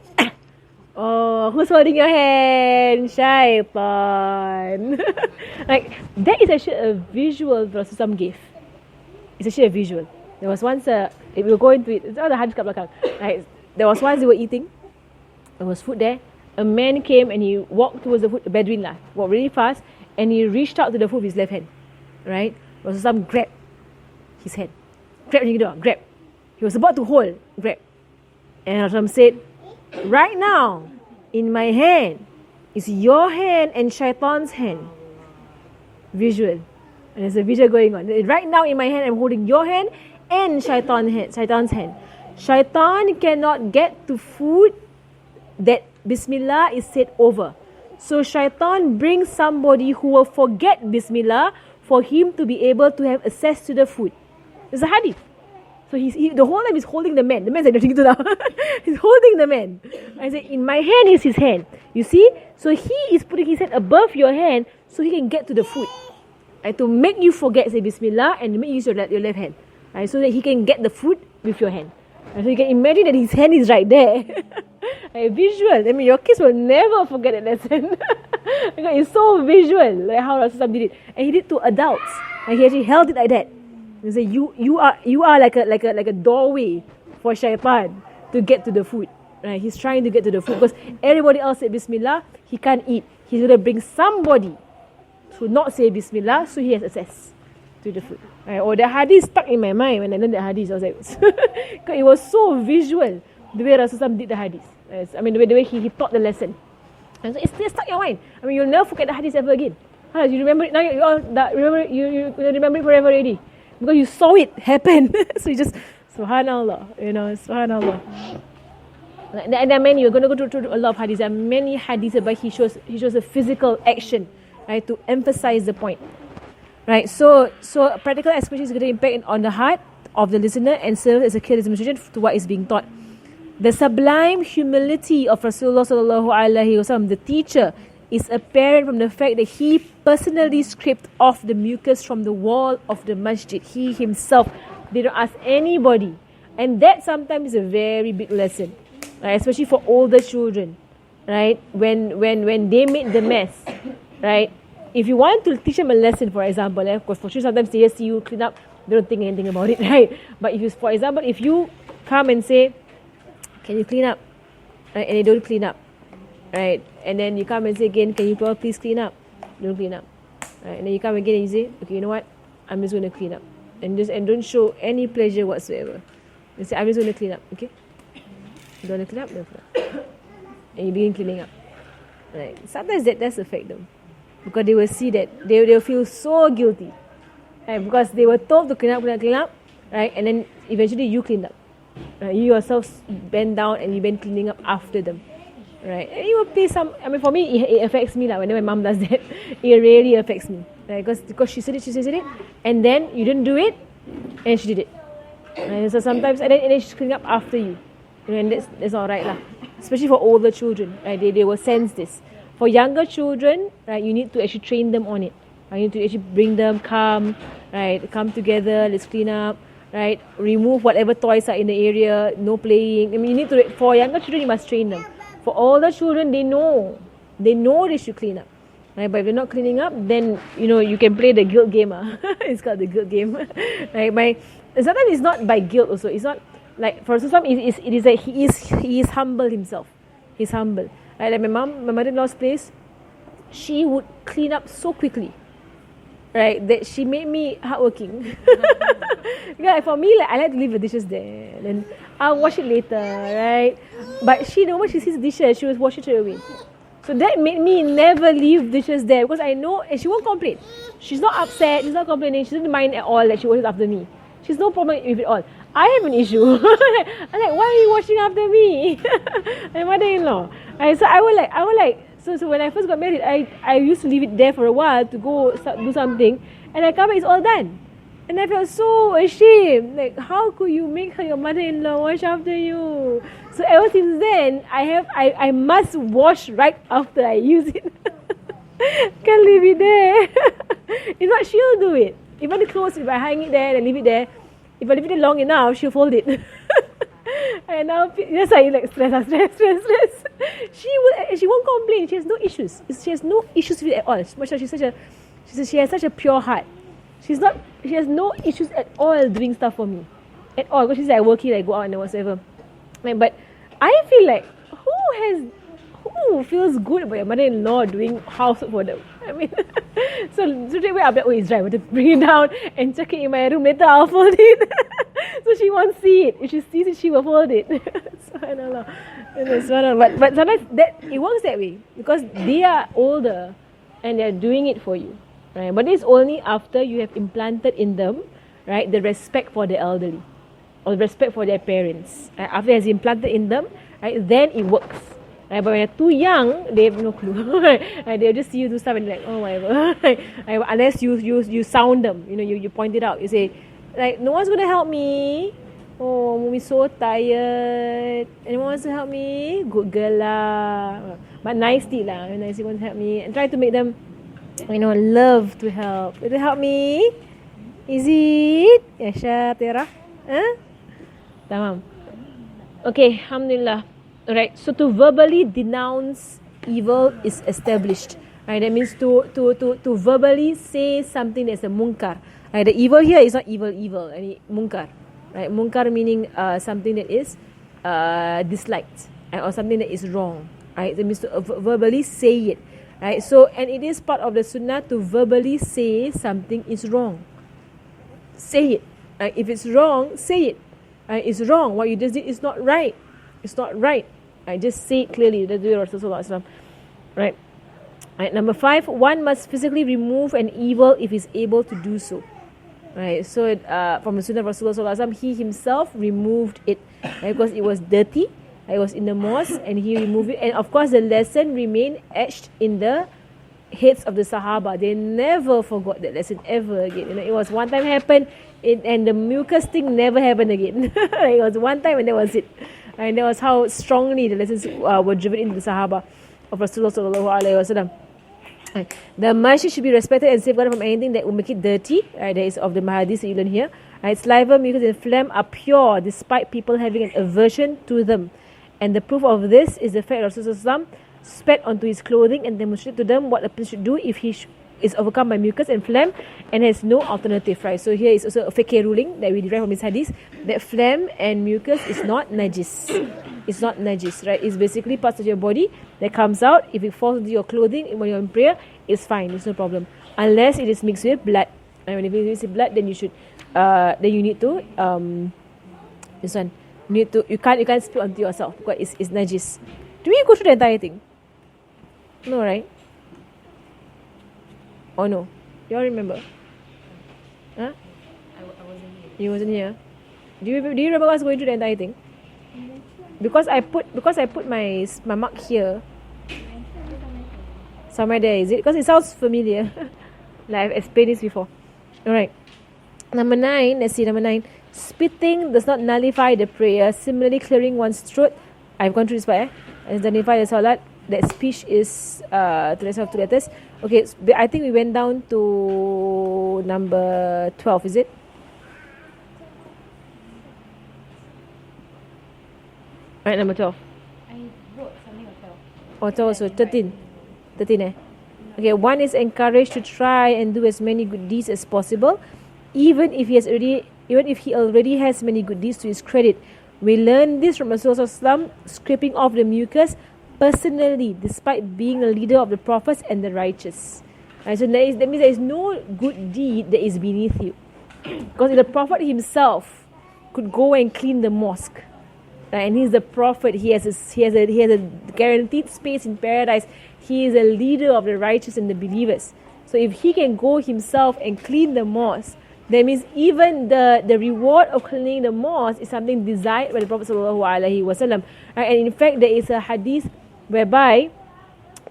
Oh, who's holding your hand? Shaitan. Like, that is actually a visual that some gave. It's actually a visual. There was once, if we were going to it, it's all the hadith kat belakang. Right? There was once they were eating. There was food there. A man came and he walked towards the food, Bedouin lah, walked really fast, and he reached out to the food with his left hand. Right? Rasulullah grabbed his hand. Grab. He was about to hold, grab. And Rasulullah said, right now, in my hand, is your hand and Shaitan's hand. Visual. And there's a visual going on. Right now, in my hand, I'm holding your hand and Shaitan's hand. Shaitan cannot get to food that Bismillah is said over. So Shaitan brings somebody who will forget Bismillah for him to be able to have access to the food. It's a hadith. So the whole time he's holding the man. The man's like, he's holding the man. I say, in my hand is his hand. You see? So he is putting his hand above your hand so he can get to the food. Right? To make you forget, say Bismillah, and to make you use your left hand. Right? So that he can get the food with your hand. Right? So you can imagine that his hand is right there. Right? Visual. I mean, your kids will never forget that lesson. Because it's so visual, like how Rasulullah did it. And he did it to adults. And he actually held it like that. He said, you are like a doorway for Shaitan to get to the food. Right? He's trying to get to the food because everybody else said Bismillah, he can't eat. He's going to bring somebody to not say Bismillah, so he has access to the food. Right? Or the hadith stuck in my mind when I learned the hadith. I was like, because it was so visual the way Rasulullah did the hadith. Right? I mean, the way he taught the lesson. And so it's still stuck in your mind. I mean, you'll never forget the hadith ever again. You remember it now. You remember it forever already. Because you saw it happen. So you just, subhanallah, subhanallah. And there are many, you're going to go through a lot of hadiths. There are many hadiths but he shows a physical action, right, to emphasize the point. Right, so practical expression is going to impact on the heart of the listener and serve as a clear demonstration to what is being taught. The sublime humility of Rasulullah sallallahu alaihi wasallam, the teacher, is apparent from the fact that he personally scraped off the mucus from the wall of the masjid. He himself didn't ask anybody. And that sometimes is a very big lesson, right? Especially for older children, right? When they made the mess, right? If you want to teach them a lesson, for example, of course, for sure sometimes they just see you clean up, they don't think anything about it, right? But if you, for example, if you come and say, can you clean up? Right? And they don't clean up. Right, and then you come and say again, can you please clean up? Don't clean up. Right, and then you come again and you say, okay, you know what? I'm just going to clean up, and don't show any pleasure whatsoever. You say, I'm just going to clean up, okay? You don't want to clean up, don't clean up. And you begin cleaning up. Right, sometimes that does affect them because they will see that they'll feel so guilty, right? Because they were told to clean up, right? And then eventually you cleaned up. Right? You yourself bend down and you been cleaning up after them. Right, and it will play some. I mean, for me, it affects me. Like whenever my mom does that, it really affects me. Right, because she said it, and then you didn't do it, and she did it. Right? So sometimes, and then she's cleaning up after you. And that's all right lah. Especially for older children, right? They will sense this. For younger children, right, you need to actually train them on it. You need to actually bring them, come together. Let's clean up. Right, remove whatever toys are in the area. No playing. I mean, you need to. For younger children, you must train them. For older children, they know they should clean up. Right? But if you're not cleaning up, then you can play the guilt game. It's called the guilt game. Right? Sometimes it's not by guilt also. It's not like for some it is like he is humble himself. He's humble. Right? Like my mother-in-law's place, she would clean up so quickly. Right, that she made me hardworking. Yeah, for me, like I like to leave the dishes there, then I'll wash it later, right? But when she sees dishes, she will wash it straight away. So that made me never leave dishes there because I know, and she won't complain. She's not upset. She's not complaining. She doesn't mind at all that she washes after me. She's no problem with it all. I have an issue. I'm like, why are you washing after me? My mother-in-law. So I will like. So when I first got married, I used to leave it there for a while to go do something, and I come back, it's all done. And I felt so ashamed. Like, how could you make her your mother-in-law wash after you? So ever since then, I must wash right after I use it. Can't leave it there. If not, she'll do it. Even the clothes, if I hang it there and leave it there, if I leave it there long enough, she'll fold it. And now that's why you like stress. She won't complain. She has no issues. She has no issues with it at all. She has such a pure heart. She has no issues at all doing stuff for me. At all. Because she's like working, like go out and whatever. But I feel like who feels good about your mother-in-law doing housework for them? I mean, so straight away I'll be like, oh, it's right, I want to bring it down and check it in my room. Later I'll fold it. So she won't see it. If she sees it, she will fold it. Subhanallah. But sometimes it works that way because they are older and they're doing it for you. Right? But it's only after you have implanted in them, right, the respect for the elderly or the respect for their parents. Right? After it has implanted in them, right, then it works. Right? But when they're too young, they have no clue. Right? They'll just see you do stuff and be like, oh, whatever. Right? Unless you sound them, you point it out. You say, like, no one's going to help me. Oh, mommy's so tired. Anyone wants to help me? Good girl lah. But nicely lah. Nicely wants to help me. And try to make them, love to help. Will you help me? Is it? Yasha, Tera? Huh? Tamam. Okay, alhamdulillah. Alright, so to verbally denounce evil is established. Right, that means to verbally say something that's a munkar. Right, the evil here is not evil, I mean munkar. Right, munkar meaning something that is disliked, right, or something that is wrong. Right, that means to verbally say it. Right, so and it is part of the sunnah to verbally say something is wrong. Say it. Right, if it's wrong, say it. Right, it's wrong. What you just did is not right. It's not right. Right, just say it clearly. That's the way Rasulullah. Right. Right. Number 5, one must physically remove an evil if he's able to do so. Right. So from the sunnah of Rasulullah, he himself removed it, right, because it was dirty. It was in the mosque and he removed it. And of course, the lesson remained etched in the heads of the Sahaba. They never forgot that lesson ever again. It was one time happened, and the mucus thing never happened again. It was one time and that was it. And that was how strongly the lessons were driven into the Sahaba of Rasulullah sallallahu alaihi wasallam. The masjid should be respected and safeguarded from anything that will make it dirty. Right, that is of the hadith that you learn here. Right, saliva, mucus, and phlegm are pure despite people having an aversion to them. And the proof of this is the fact that Rasulullah spat onto his clothing and demonstrated to them what a person should do if he is overcome by mucus and phlegm and has no alternative. Right, so here is also a fiqh ruling that we derive from this hadith that phlegm and mucus is not najis. It's not najis, right? It's basically parts of your body that comes out. If it falls into your clothing when you're in prayer, it's fine. It's no problem, unless it is mixed with blood. And when it is mixed with blood, then you should, then you need to this one. You can't spit onto yourself because it's najis. Do we go through the entire thing? No, right? Oh no, you all remember? Huh? I wasn't here. You wasn't here. Do you remember us going through the entire thing? Because I put my mark here. Somewhere there, is it? Because it sounds familiar. Like I've explained this before. Alright. Number 9, let's see, number 9. Spitting does not nullify the prayer. Similarly, clearing one's throat. I've gone through this part, does nullify the salat. That speech is to the letters. Okay, I think we went down to number 12, is it? Alright, number 12. I wrote something of 12. Oh, 12 also. 13. 13 No, Okay, one is encouraged to try and do as many good deeds as possible, even if he already has many good deeds to his credit. We learn this from Rasulullah scraping off the mucus personally, despite being a leader of the prophets and the righteous. Right, so that means there is no good deed that is beneath you, because if the prophet himself could go and clean the mosque, right, and he's the prophet, he has a guaranteed space in paradise. He is a leader of the righteous and the believers. So if he can go himself and clean the mosque, that means even the reward of cleaning the mosque is something desired by the Prophet ﷺ. Right? And in fact, there is a hadith whereby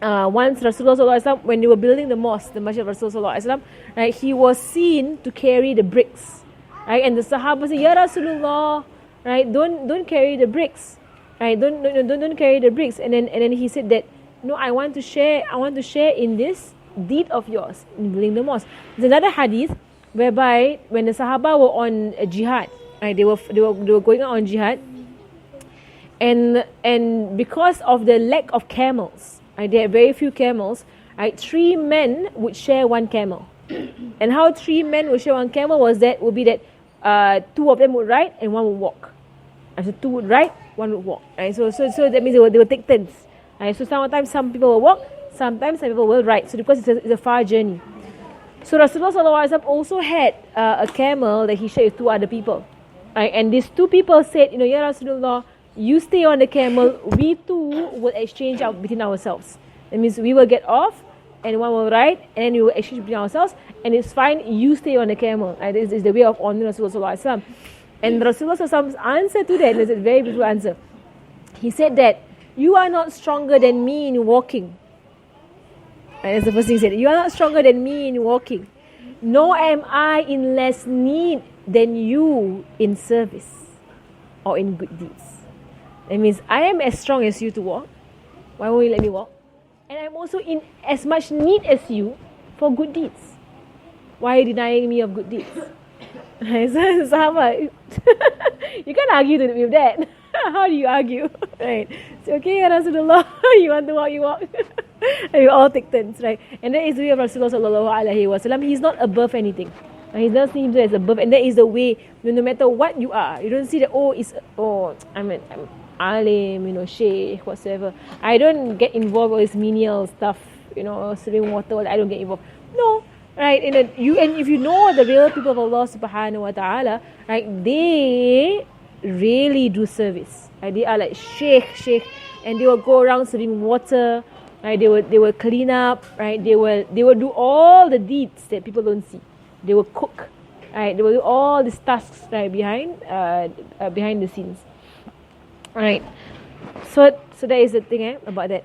once Rasulullah ﷺ, when they were building the mosque, the Masjid of Rasulullah ﷺ, right, he was seen to carry the bricks. Right? And the Sahaba said, Ya Rasulullah, right, don't carry the bricks. Right? Don't carry the bricks. And then he said that, no, I want to share in this deed of yours in building the mosque. There's another hadith whereby when the Sahaba were on a jihad, right, they were going on jihad, and because of the lack of camels, right, they had very few camels, right, 3 men would share 1 camel. And how 3 men would share 1 camel would be that 2 of them would ride and 1 would walk. And so 2 would ride, 1 would walk. Right? So that means they would take turns. Right? So sometimes some people will walk, sometimes some people will ride. So because it's a far journey. So Rasulullah ﷺ also had a camel that he shared with 2 other people. Right? And these 2 people said, Ya Rasulullah, you stay on the camel, we too will exchange out between ourselves. That means we will get off and 1 will ride, and then we will exchange between ourselves, and it's fine, you stay on the camel. Right? This is the way of honoring Rasulullah ﷺ. And Rasulullah ﷺ's answer to that is a very beautiful answer. He said that, you are not stronger than me in walking. And that's the first thing he said. You are not stronger than me in walking. Nor am I in less need than you in service or in good deeds. That means I am as strong as you to walk. Why won't you let me walk? And I'm also in as much need as you for good deeds. Why are you denying me of good deeds? Sahabat, you can't argue with that. How do you argue? Right? So, okay, Ya Rasulullah, you want to walk, you walk. And we all take turns, right? And that is the way of Rasulullah. He's not above anything. He doesn't see himself as above, and that is the way. No matter what you are, you don't see that. I'm alim, sheikh, whatsoever. I don't get involved with this menial stuff. Serving water. I don't get involved. No. Right, and if you know the real people of Allah subhanahu wa ta'ala, right, they really do service. Right? They are like sheikh, and they will go around serving water, right? They will clean up, right? They will do all the deeds that people don't see. They will cook, right? They will do all these tasks, right, behind the scenes. Right. So that is the thing about that.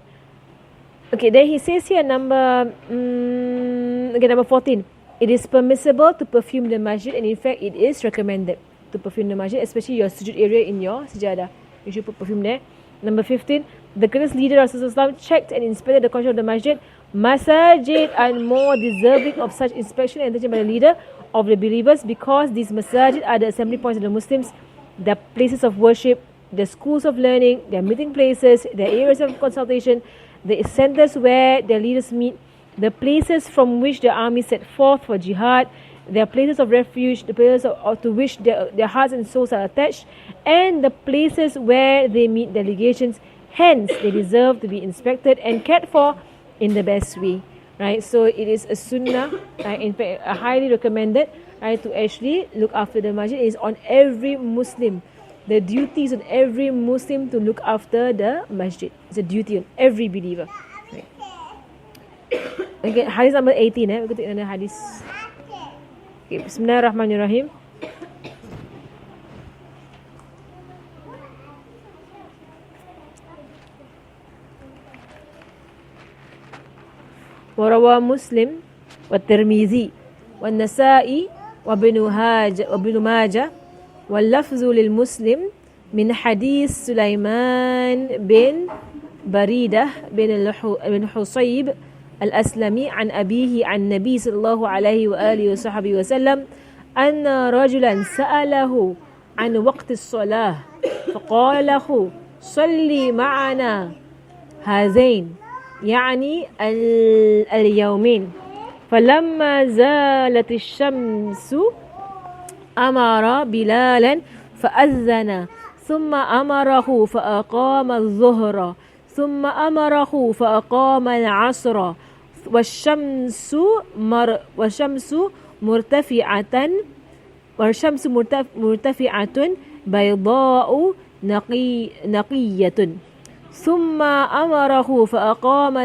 Okay, then he says here number 14. It is permissible to perfume the masjid, and in fact it is recommended to perfume the masjid, especially your sujud area in your sajadah. You should put perfume there. Number 15. The greatest leader of Rasulullah checked and inspected the condition of the masjid. Masajid are more deserving of such inspection and attention by the leader of the believers, because these masajid are the assembly points of the Muslims, the places of worship, the schools of learning, their meeting places, their areas of consultation, the centers where their leaders meet, the places from which the army set forth for jihad, their places of refuge, the places to which their hearts and souls are attached, and the places where they meet delegations. Hence, they deserve to be inspected and cared for in the best way. Right? So it is a sunnah, in fact, highly recommended, right, to actually look after the masjid. It is on every Muslim. The duty is on every Muslim to look after the masjid. It's a duty on every believer. Right. Okay, hadith number 18. We're going to take another hadith. Okay, Bismillahirrahmanirrahim. وروى مسلم والترمذي والنسائي وابن ماجه واللفظ للمسلم من حديث سليمان بن بريدة بن حصيب الأسلمي عن أبيه عن النبي صلى الله عليه وآله وصحبه وسلم أن رجلا سأله عن وقت الصلاة فقال له صلي معنا هذين يعني اليومين. فلما زالت الشمس أمر بلالا فأذن ثم أمره فأقام الظهر ثم أمره فأقام العصر والشمس مرتفعة بيضاء نقية ثم أمره فأقام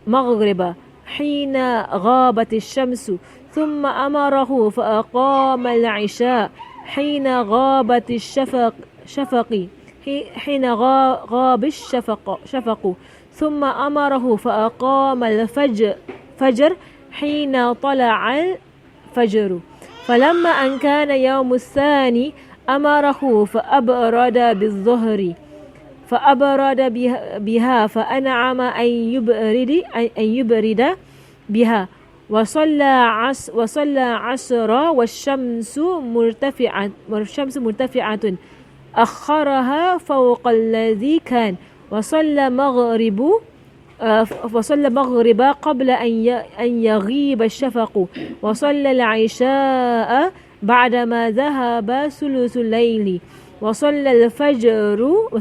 المغرب حين غابت الشمس ثم أمره فأقام العشاء حين غابت حين غاب الشفق ثم أمره فأقام الفجر حين طلع الفجر. فلما أن كان يوم الثاني أمره فأبرد بها فأنعم أن يبرد بها وصلى عصر والشمس مرتفعة أخرها فوق الذي كان وصلى مغرب قبل أن يغيب الشفق وصلى العشاء بعدما ذهب ثلث الليل وصلى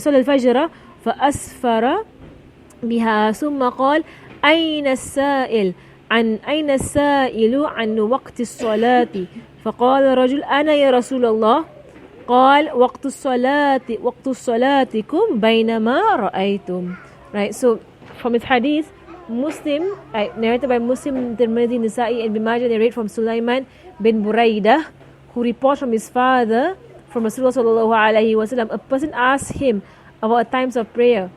الفجر فأسفر بها ثم قال أين السائل عن وقت الصلاة؟ فقال الرجل أنا يا رسول الله. قال وقت صلاتكم بينما رأيتم. Right, so from his hadith, narrated by Muslim, Tirmidhi, Nisa'i and Ibn Majah, narrate from Sulaiman bin Buraidah, who reports from his father, from Rasulullah sallallahu alaihi wasallam, a person asked him about times of prayer.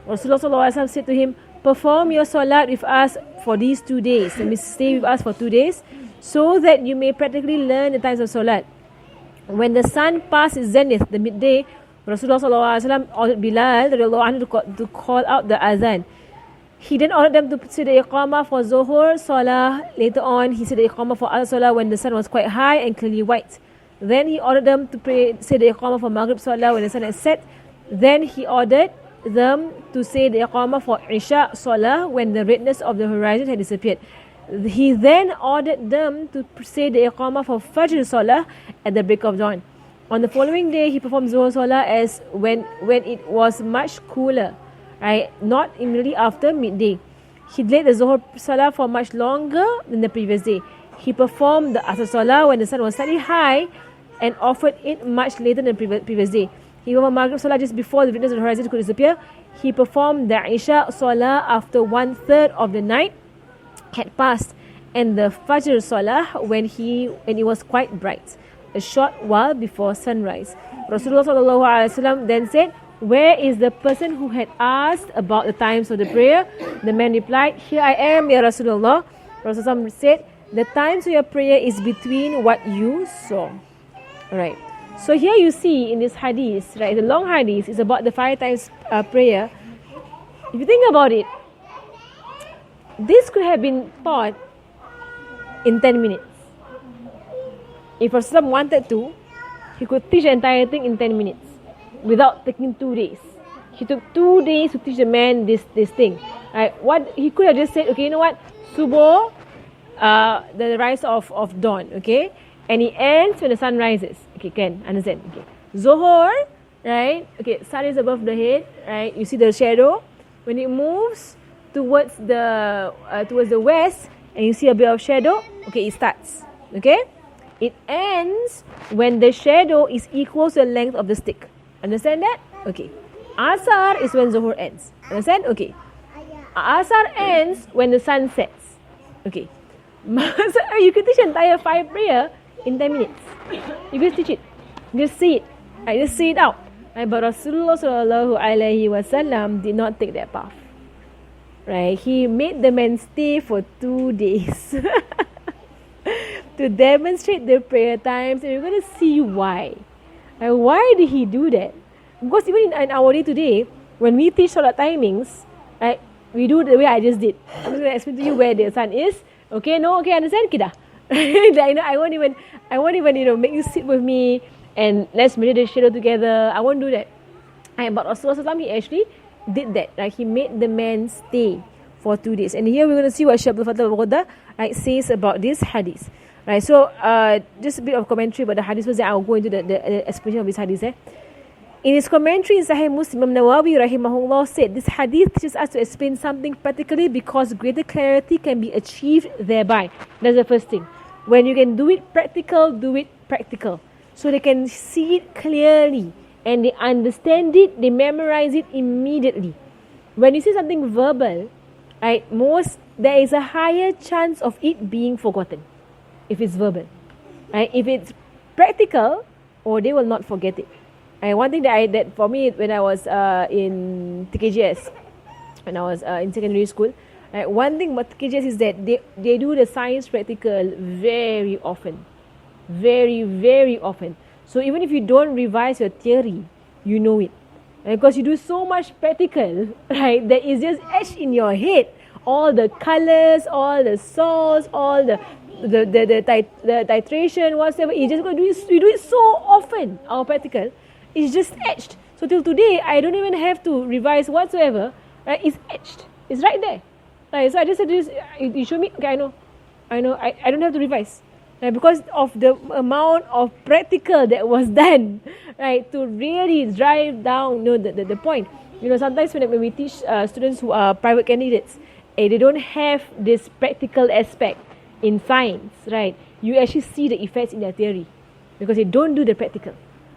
Rasulullah sallallahu alaihi wasallam said to him, perform your salat with us for these 2 days. That means stay with us for 2 days, so that you may practically learn the times of salat. When the sun passed its zenith, the midday, Rasulullah sallallahu alaihi wasallam ordered Bilal to call out the azan. He then ordered them to say the iqamah for Zuhur Salah. Later on, he said the iqamah for Asr Salah when the sun was quite high and clearly white. Then he ordered them to say the iqamah for Maghrib Salah when the sun had set. Then he ordered them to say the iqamah for Isha Salah when the redness of the horizon had disappeared. He then ordered them to say the iqamah for Fajr Salah at the break of dawn. On the following day, he performed Zuhur Salah as when it was much cooler, right? Not immediately after midday. He delayed the Zuhur Salah for much longer than the previous day. He performed the Asr Salah when the sun was slightly high and offered it much later than the previous day. He performed Maghrib Salah just before the redness of the horizon could disappear. He performed the Isha Salah after 1/3 of the night had passed, and the Fajr Salah when it was quite bright, a short while before sunrise. Rasulullah sallallahu alaihi wasallam then said, where is the person who had asked about the times of the prayer? The man replied, here I am, Ya Rasulullah. Rasulullah said, the times of your prayer is between what you saw. Alright. So here you see in this hadith, right, the long hadith is about the 5 times prayer. If you think about it, this could have been taught in 10 minutes. If Rasulullah wanted to, he could teach the entire thing in 10 minutes without taking 2 days. He took 2 days to teach the man this thing. Right? What he could have just said, okay, you know what? Subuh, the rise of dawn, okay? And it ends when the sun rises. Okay, can understand? Okay. Zohor, right? Okay, sun is above the head, right? You see the shadow. When it moves towards the west, and you see a bit of shadow, okay, it starts. Okay? It ends when the shadow is equal to the length of the stick. Understand that? Okay. Asar is when Zuhur ends. Understand? Okay. Asar ends when the sun sets. Okay. You can teach entire 5 prayer in 10 minutes. You can teach it. Just see it. Right? Just see it out. Right? But Rasulullah sallallahu alaihi wasallam did not take that path. Right? He made the man stay for 2 days to demonstrate the prayer times, and we're going to see why. And why did he do that? Because even in our day today, when we teach salat timings, right, we do the way I just did. I'm just going to explain to you where the sun is. Okay, no, okay, understand? Kita. Like, I won't even make you sit with me and let's measure the shadow together. I won't do that. But Rasulullah he actually did that. Right? He made the man stay for 2 days. And here we're going to see what Shaykh Abdul Fattah al-Ghudda, right, says about this hadith. Right, so just a bit of commentary about the hadith. Was that I'll go into the explanation of this hadith. In his commentary in Sahih Muslim, Imam Nawawi rahimahullah said, this hadith teaches us to explain something practically because greater clarity can be achieved thereby. That's the first thing. When you can do it practical. So they can see it clearly and they understand it, they memorize it immediately. When you see something verbal, right, there is a higher chance of it being forgotten if it's verbal. Right? If it's practical, or they will not forget it. And one thing that for me, when I was in TKGS, when I was in secondary school, right, one thing about TKGS is that they do the science practical very often. Very, very often. So even if you don't revise your theory, you know it. And because you do so much practical, right, that is just etched in your head. All the colours, all the salts, all the titration, whatever. You just go do it. We do it so often. Our practical, it's just etched. So till today, I don't even have to revise whatsoever. Right? It's etched. It's right there. Right? So I just said, you show me. Okay, I know. I don't have to revise. Right? Because of the amount of practical that was done, right, to really drive down, the point. Sometimes when we teach students who are private candidates, they don't have this practical aspect in science, right? You actually see the effects in their theory because they don't do the practical,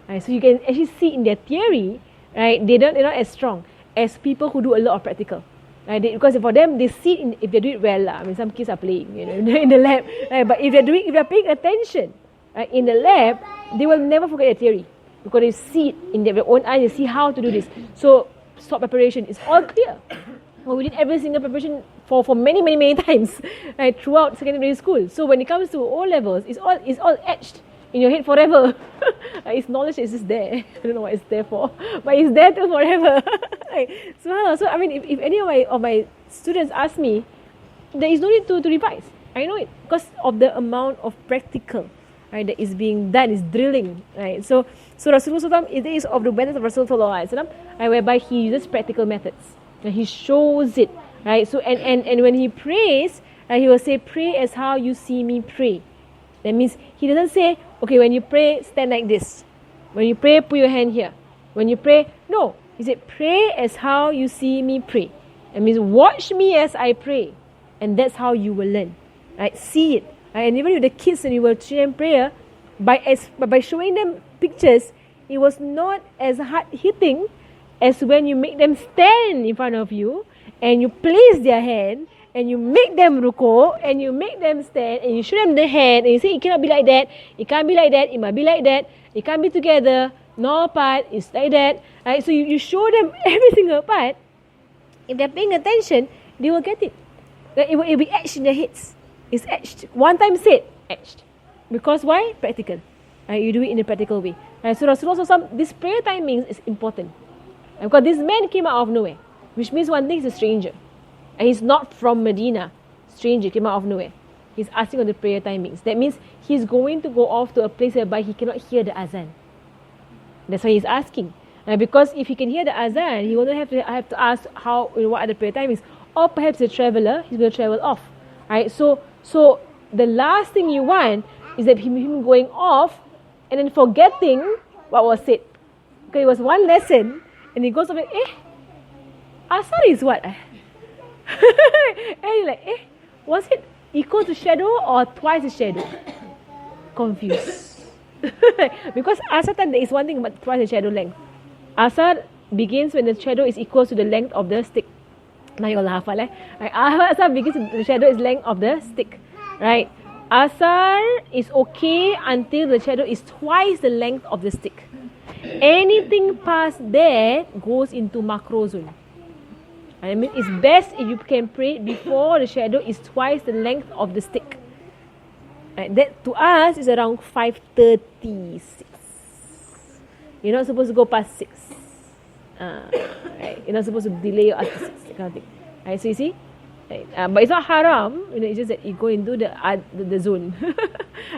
right? So you can actually see in their theory, right? They're not as strong as people who do a lot of practical, right? Because for them, they see if they do it well. I mean, some kids are playing, in the lab, right? But if they're paying attention, right, in the lab, they will never forget their theory because they see it in their own eyes. They see how to do this. So stock preparation is all clear. Well, we did every single preparation for many, many, many times, right, throughout secondary school. So when it comes to O levels, it's all etched in your head forever. It's knowledge is just there. I don't know what it's there for, but it's there till forever. Right? So I mean, if any of my students ask me, there is no need to revise. I know it because of the amount of practical, right, that is being done, is drilling, right. So Rasulullah it is of the methods of Rasulullah, right, whereby he uses practical methods. And he shows it, right? So and when he prays, right, he will say, "Pray as how you see me pray." That means he doesn't say, "Okay, when you pray, stand like this. When you pray, put your hand here. When you pray," no. He said, "Pray as how you see me pray." That means watch me as I pray, and that's how you will learn, right? See it, right? And even with the kids, when you will teach them prayer, by showing them pictures, it was not as hard hitting as when you make them stand in front of you and you place their hand and you make them ruku and you make them stand and you show them the hand and you say it cannot be like that, it can't be like that, it might be like that, it can't be together, no part, it's like that, right? So you show them every single part. If they're paying attention, they will get it. It will be etched in their heads. It's etched. One time said, etched. Because why? Practical. Right? You do it in a practical way. Right? So Rasulullah, this prayer timing is important. Because this man came out of nowhere, which means one thing, he's a stranger. And he's not from Medina. Stranger came out of nowhere. He's asking on the prayer timings. That means he's going to go off to a place whereby he cannot hear the azan. That's why he's asking. Because if he can hear the azan, he won't have to ask what are the prayer timings. Or perhaps a traveller, he's going to travel off. Right? So the last thing you want is that him going off and then forgetting what was said. Because it was one lesson. And he goes over, asar is what? And he's like, was it equal to shadow or twice the shadow? Confused. Because asar time there is one thing but twice the shadow length. Asar begins when the shadow is equal to the length of the stick. Now you all hafal, Asar begins when the shadow is length of the stick. Right? Asar is okay until the shadow is twice the length of the stick. Anything past that goes into macro zone. I mean, it's best if you can pray before the shadow is twice the length of the stick. Right, that to us is around 5:36. You're not supposed to go past 6. Right, you're not supposed to delay after 6. That kind of thing. Right, so you see, right, but it's not haram. It's just that you go into the zone.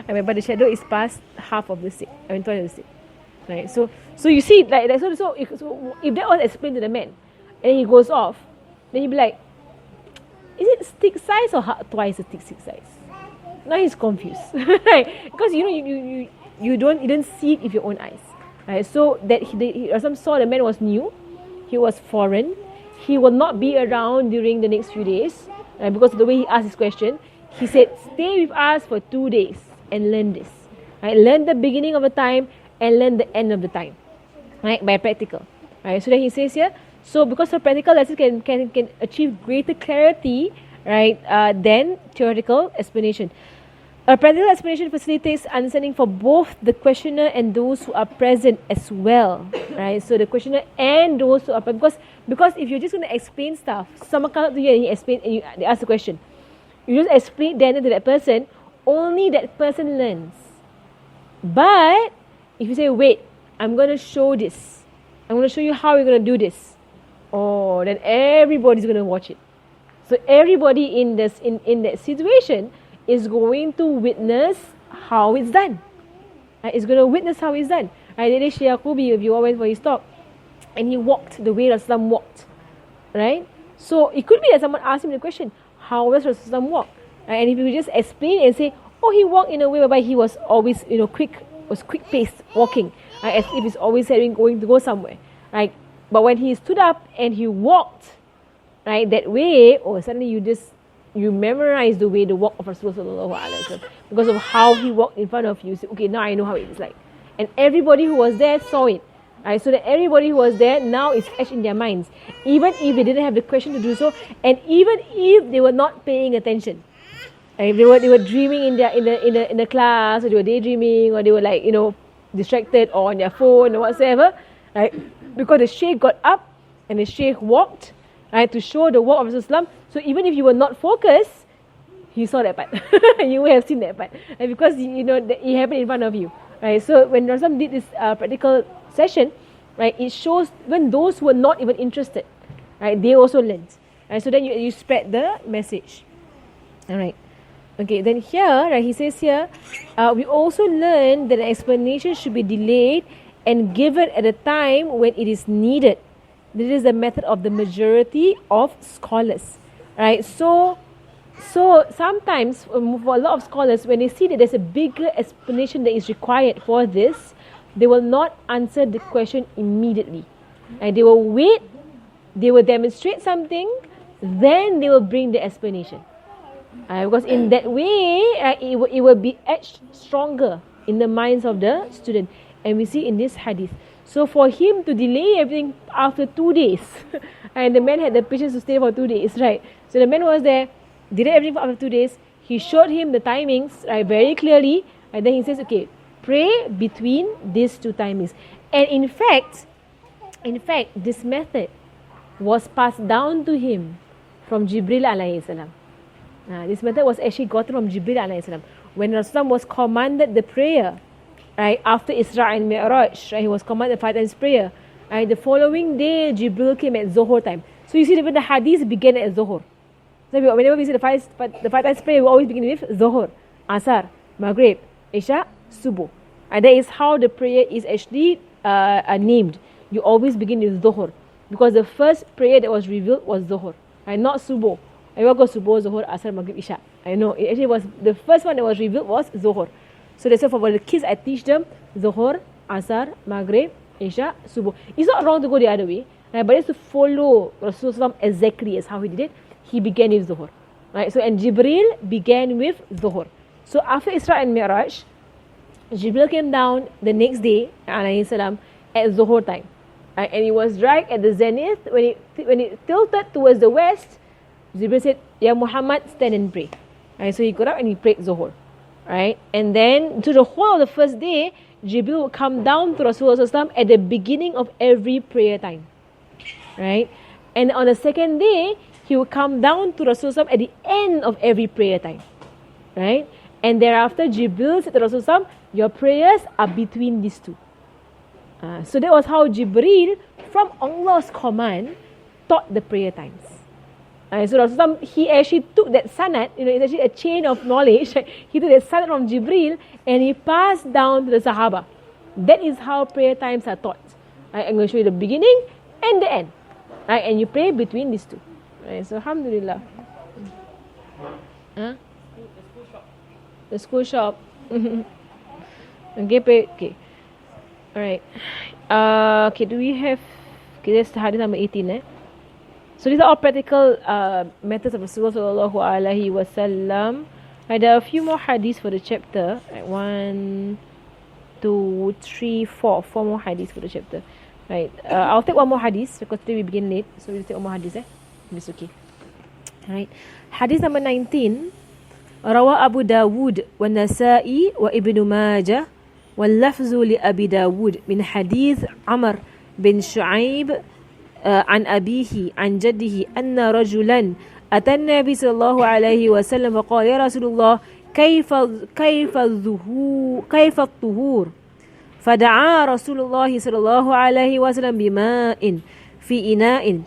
I mean, but the shadow is past half of the stick. I mean, twice of the stick. Right, so you see, so if that was explained to the man, and he goes off, then he'll be like, is it stick size or twice the stick size? Now he's confused, right? Because you didn't see it with your own eyes, right? So that Rasul saw the man was new, he was foreign, he will not be around during the next few days, right? Because of the way he asked his question, he said, stay with us for 2 days and learn this, right? Learn the beginning of the time and learn the end of the time, right? By practical, right? So then he says here, so because of practical lessons can achieve greater clarity, right, than theoretical explanation. A practical explanation facilitates understanding for both the questioner and those who are present as well, right? So the questioner and those who are present, because if you're just going to explain stuff, someone comes up to you and they ask the question, you just explain the answer to that person, only that person learns. But if you say, wait, I'm going to show this, I'm going to show you how we're going to do this, oh, then everybody's going to watch it. So everybody in that situation is going to witness how it's done. Right? Is going to witness how it's done. Right? That day Shaykh Yaqubi, if you went for his talk, and he walked the way Rasulullah walked. Right? So it could be that someone asked him the question, how does Rasulullah walk? Right? And if you just explain and say, oh, he walked in a way whereby he was always, quick-paced walking, right? As if he's always going to go somewhere. Right? But when he stood up and he walked, right, that way, suddenly you memorize the walk of Rasulullah because of how he walked in front of you. So, okay, now I know how it is like. And everybody who was there saw it. Right? So that everybody who was there now is etched in their minds. Even if they didn't have the question to do so, and even if they were not paying attention. Right? They were dreaming in the class, or they were daydreaming, or they were distracted or on their phone or whatsoever. Right? Because the Shaykh got up and the Shaykh walked, right, to show the walk of Rasulullah. So even if you were not focused, you saw that part. You would have seen that part. Right? Because it happened in front of you. Right? So when Rasulullah did this practical session, right, it shows when those who were not even interested, right, they also learned. Right? So then you spread the message. Alright. Okay, then here, right, he says here, we also learn that an explanation should be delayed and given at a time when it is needed. This is the method of the majority of scholars, right? So sometimes for a lot of scholars, when they see that there's a bigger explanation that is required for this, they will not answer the question immediately. Right? They will wait, they will demonstrate something, then they will bring the explanation. Because in that way, it will be etched stronger in the minds of the student. And we see in this hadith. So for him to delay everything after 2 days, and the man had the patience to stay for 2 days, right? So the man was there, did everything after 2 days. He showed him the timings, right, very clearly. And then he says, okay, pray between these 2 timings. And in fact, this method was passed down to him from Jibril alayhi salam. This method was actually gotten from Jibril alayhi salam. When Rasulullah was commanded the prayer, right, after Isra and Mi'raj, right, he was commanded 5 times prayer. Right, the following day, Jibril came at Zohor time. So you see, even the hadith began at Zohor. So whenever we say the five times prayer, we always begin with Zohor, Asar, Maghrib, Isha, Subuh. And that is how the prayer is actually named. You always begin with Zohor, because the first prayer that was revealed was Zohor, right, not Subuh. Everyone goes Subuh, Zohor, Asar, Maghrib, Isha. I know, it actually was, the first one that was revealed was Zohor. So that's why for the kids, I teach them Zohor, Asar, Maghrib, Isha, Subuh. It's not wrong to go the other way, right? But it's to follow Rasulullah exactly as how he did it. He began with Zohor, right? So and Jibril began with Zohor. So after Isra and Mi'raj, Jibril came down the next day, alayhi salam, at Zohor time, right? And it was right at the zenith. When it tilted towards the west, Jibril said, Ya Muhammad, stand and pray. Right? So he got up and he prayed Zohor. Right? And then to the whole of the first day, Jibril would come down to Rasulullah at the beginning of every prayer time. Right? And on the second day, he would come down to Rasulullah at the end of every prayer time. Right? And thereafter, Jibril said to Rasulullah, your prayers are between these 2. So that was how Jibril, from Allah's command, taught the prayer times. So Rasulullah, he actually took that sanad, it's actually a chain of knowledge. He took that sanad from Jibril and he passed down to the Sahaba. That is how prayer times are taught. I'm going to show you the beginning and the end. right? And you pray between these two, right? So alhamdulillah. Huh? The school shop. Okay, pray. Okay. Alright. Okay, do we have... Okay, that's hadith number 18, So these are all practical methods of Rasulullah sallallahu alaihi wasallam. Right, there are a few more hadiths for the chapter. Right, 1, 2, 3, 4. 4 more hadiths for the chapter. Right. I'll take one more hadith because today we begin late. So we'll take one more hadith, It's okay. Right. Hadith number 19. روى أبو داود والنسائي وابن ماجه واللفظ لأبي داود من حديث عمر بن شعيب عن أبيه عن جده أن رجلا أتى النبي صلى الله عليه وسلم فقال يا رسول الله كيف الطهور فدعا رسول الله صلى الله عليه وسلم بماء في إناء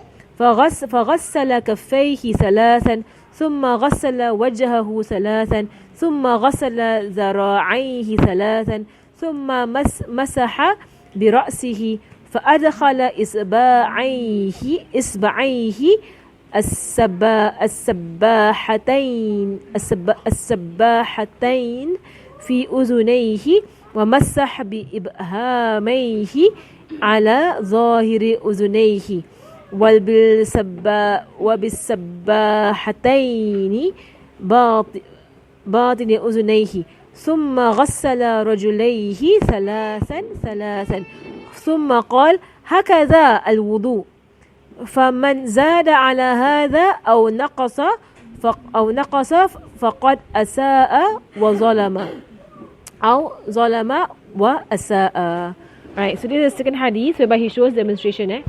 فغسل كفيه ثلاثا ثم غسل وجهه ثلاثا ثم غسل ذراعيه ثلاثا ثم مسح برأسه فأدخل إصبعيه السباحتين في أذنيه ومسح بإبهاميه على ظاهر أذنيه وبالسباحتين باطن أذنيه ثم غسل رجليه ثلاثا ثم قال هكذا الوضوء فمن زاد على هذا أو نقص فقد أساء وظلم أو ظلم وأساء. Right, so this is the second hadith whereby he shows demonstration.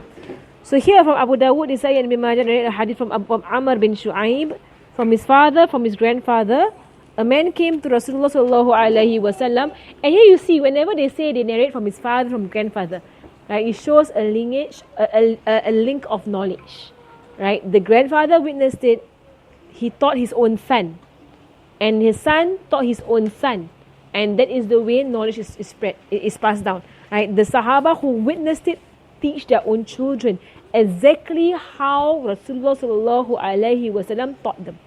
So here from Abu Dawud, Isai and Ibn Majah narrate a hadith from Amr bin Shu'aib, from his father, from his grandfather. A man came to Rasulullah sallallahu alaihi wasallam, and here you see whenever they say they narrate from his father, from grandfather, right, it shows a lineage, a link of knowledge, right? The grandfather witnessed it, he taught his own son, and his son taught his own son, and that is the way knowledge is spread, is passed down, right? The Sahaba who witnessed it teach their own children exactly how Rasulullah sallallahu alaihi wasallam taught them,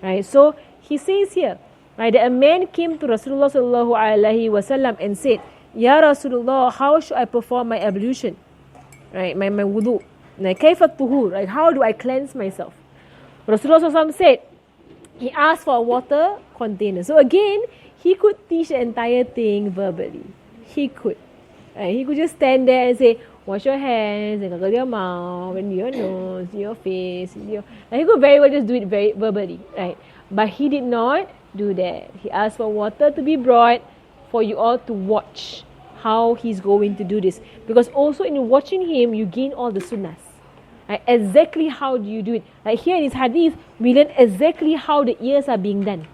right? So he says here, right, that a man came to Rasulullah sallallahu alaihi wasallam and said, Ya Rasulullah, how should I perform my ablution, right, my wudu, like kayfa tuhur, right, how do I cleanse myself? Rasulullah sallallahu alaihi wasallam said, he asked for a water container. So again, he could teach the entire thing verbally. He could, right? He could just stand there and say, wash your hands, and gargle your mouth, and your nose, your face. He could very well just do it very verbally, right? But he did not do that. He asked for water to be brought for you all to watch how he's going to do this. Because also in watching him, you gain all the sunnahs. Right? Exactly how do you do it? Like here in this hadith, we learn exactly how the ears are being done.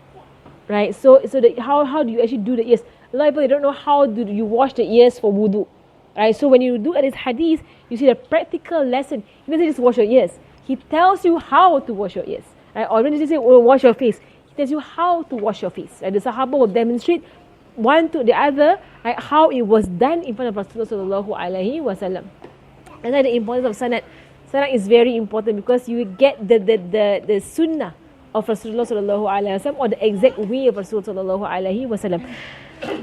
Right? So how do you actually do the ears? A lot of people, they don't know how do you wash the ears for wudu. Right, so when you do at this hadith, you see the practical lesson. He doesn't just wash your ears. He tells you how to wash your ears. Right? Or when he says wash your face, he tells you how to wash your face. Right? The Sahaba will demonstrate one to the other, right, how it was done in front of Rasulullah sallallahu alaihi wasallam. And then the importance of sanad. Sanad is very important because you get the sunnah of Rasulullah sallallahu alaihi wasallam, or the exact way of Rasulullah sallallahu alaihi wasallam.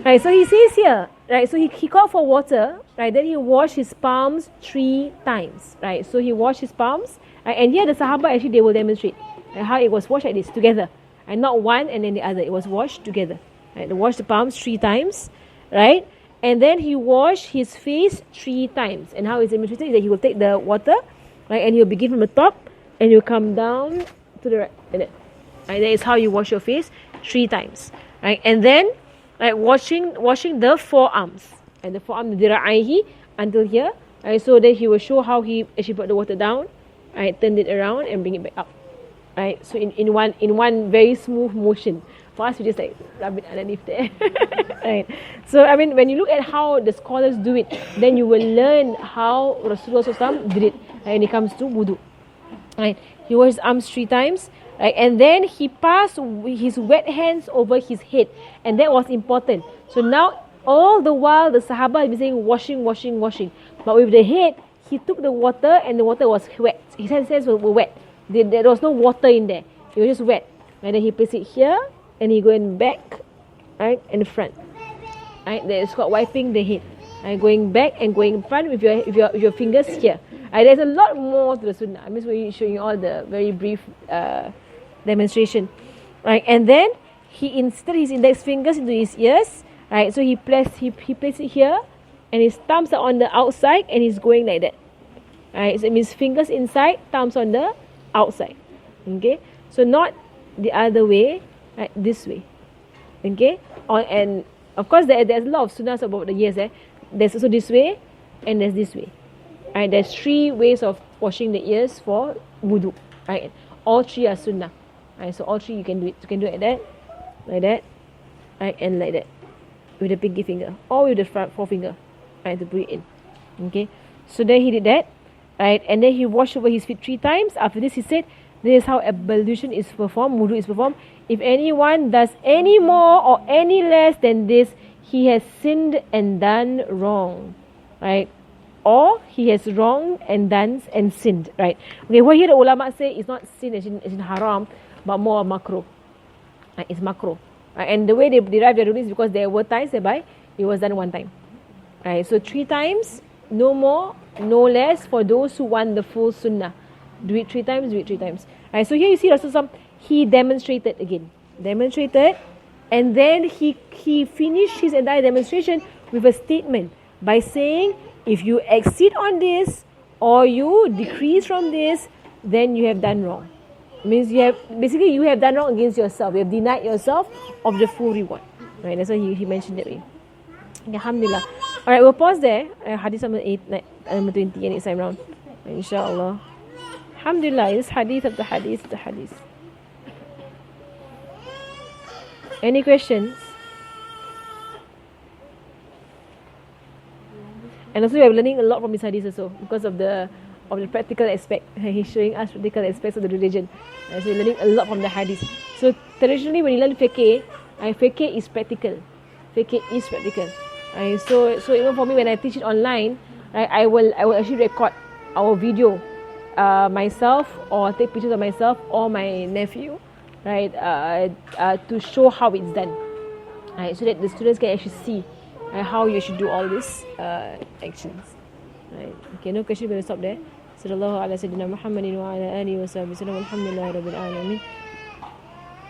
Right, so he says here, right, so he called for water, right, then he washed his palms 3 times, right, so he washed his palms, right, and here the Sahaba actually, they will demonstrate, right, how it was washed like this, together, and not one and then the other, it was washed together, right, they washed the palms 3 times, right, and then he washed his face 3 times, and how it's demonstrated is that he will take the water, right, and he'll begin from the top, and he'll come down to the right, like that, right, that is how you wash your face 3 times, right, and then, right, washing the forearms, and the forearm, the dira'aihi, until here, right, so then he will show how he actually brought the water down, right, turned it around and bring it back up, right, so in one very smooth motion. For us, we just like rub it underneath there. Right, so I mean, when you look at how the scholars do it, then you will learn how Rasulullah SAW did it, right, when it comes to wudu, right. He washed his arms 3 times, right, and then he passed his wet hands over his head, and that was important. So now all the while the Sahaba has been saying washing, but with the head he took the water and the water was wet. His hands were wet. There was no water in there. It was just wet. And then he placed it here and he going back, right, and front. Right, that's called wiping the head. Right, going back and going in front with your fingers here. Right, there's a lot more to the sunnah. I'm just showing you all the very brief demonstration. Right, and then he inserted his index fingers into his ears. Right, so he placed it here, and his thumbs are on the outside, and he's going like that. Right, so it means fingers inside, thumbs on the outside. Okay, so not the other way, right? This way. Okay, and of course there's a lot of sunnahs about the ears. There's also this way, and there's this way. Right, there's 3 ways of washing the ears for wudu. Right, all 3 are sunnah. Right, so all 3 you can do it. You can do it like that, right, and like that, with the pinky finger or with the front forefinger, right, to put it in. Okay, so then he did that, right, and then he washed over his feet 3 times. After this, he said, "This is how ablution is performed, wudu is performed. If anyone does any more or any less than this, he has sinned and done wrong," right? Or he has wronged and done and sinned, right? Okay, what here the ulama say is not sin as in haram, but more makruh. Right, it's makruh. Right, and the way they derive their ruling is because there were times whereby it was done 1 time. Right, so 3 times, no more, no less for those who want the full sunnah. Do it 3 times, do it 3 times. Right, so here you see Rasulullah, he demonstrated again. Demonstrated, and then he finished his entire demonstration with a statement by saying, if you exceed on this or you decrease from this, then you have done wrong. It means you have done wrong against yourself. You have denied yourself of the full reward. Right, that's why he mentioned that way. Alhamdulillah. Alright, we'll pause there. Hadith number 8, number 20, and next time round. Inshallah. Alhamdulillah, it's hadith of the hadith of the hadith. Any questions? And also we are learning a lot from his hadith also because of the practical aspect. He's showing us practical aspects of the religion. So we're learning a lot from the hadith. So traditionally when you learn fiqh, fiqh is practical. Fiqh is practical. So even for me when I teach it online, I will actually record our video myself, or take pictures of myself or my nephew, right, to show how it's done, right, so that the students can actually see how you should do all these actions. Right. Okay, no question, we're going to stop there. Sallallahu ala sayyidina Muhammadin wa ala alihi wa sahbihi sallam, alhamdulillahi rabbil alamin.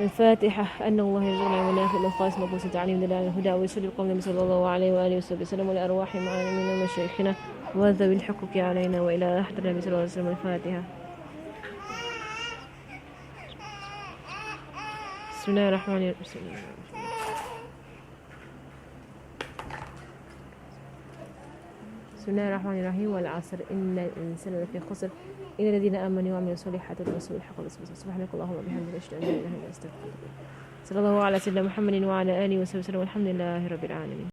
الفاتحة أن الله يرزقنا ونافع الخاص مقوس تعليم دلال الهدى ويسر القوم صلى الله عليه وآله وصحبه وسلم والأرواح معنا من مشايخنا وذوي الحقوق علينا وإلى أحد النبي صلى الله عليه وسلم. الفاتحة. بسم الله الرحمن الرحيم. بسم الله الرحمن الرحيم. والعصر إن الإنسان لفي خسر إن الذين آمنوا وعملوا الصالحات وتواصوا بالحق وتواصوا بالصبر. سبحانك اللهم وبحمدك أشهد أن لا إله إلا أنت أستغفرك. صلى الله على سيدنا محمد وعلى آله وصحبه وسلم والحمد لله رب العالمين.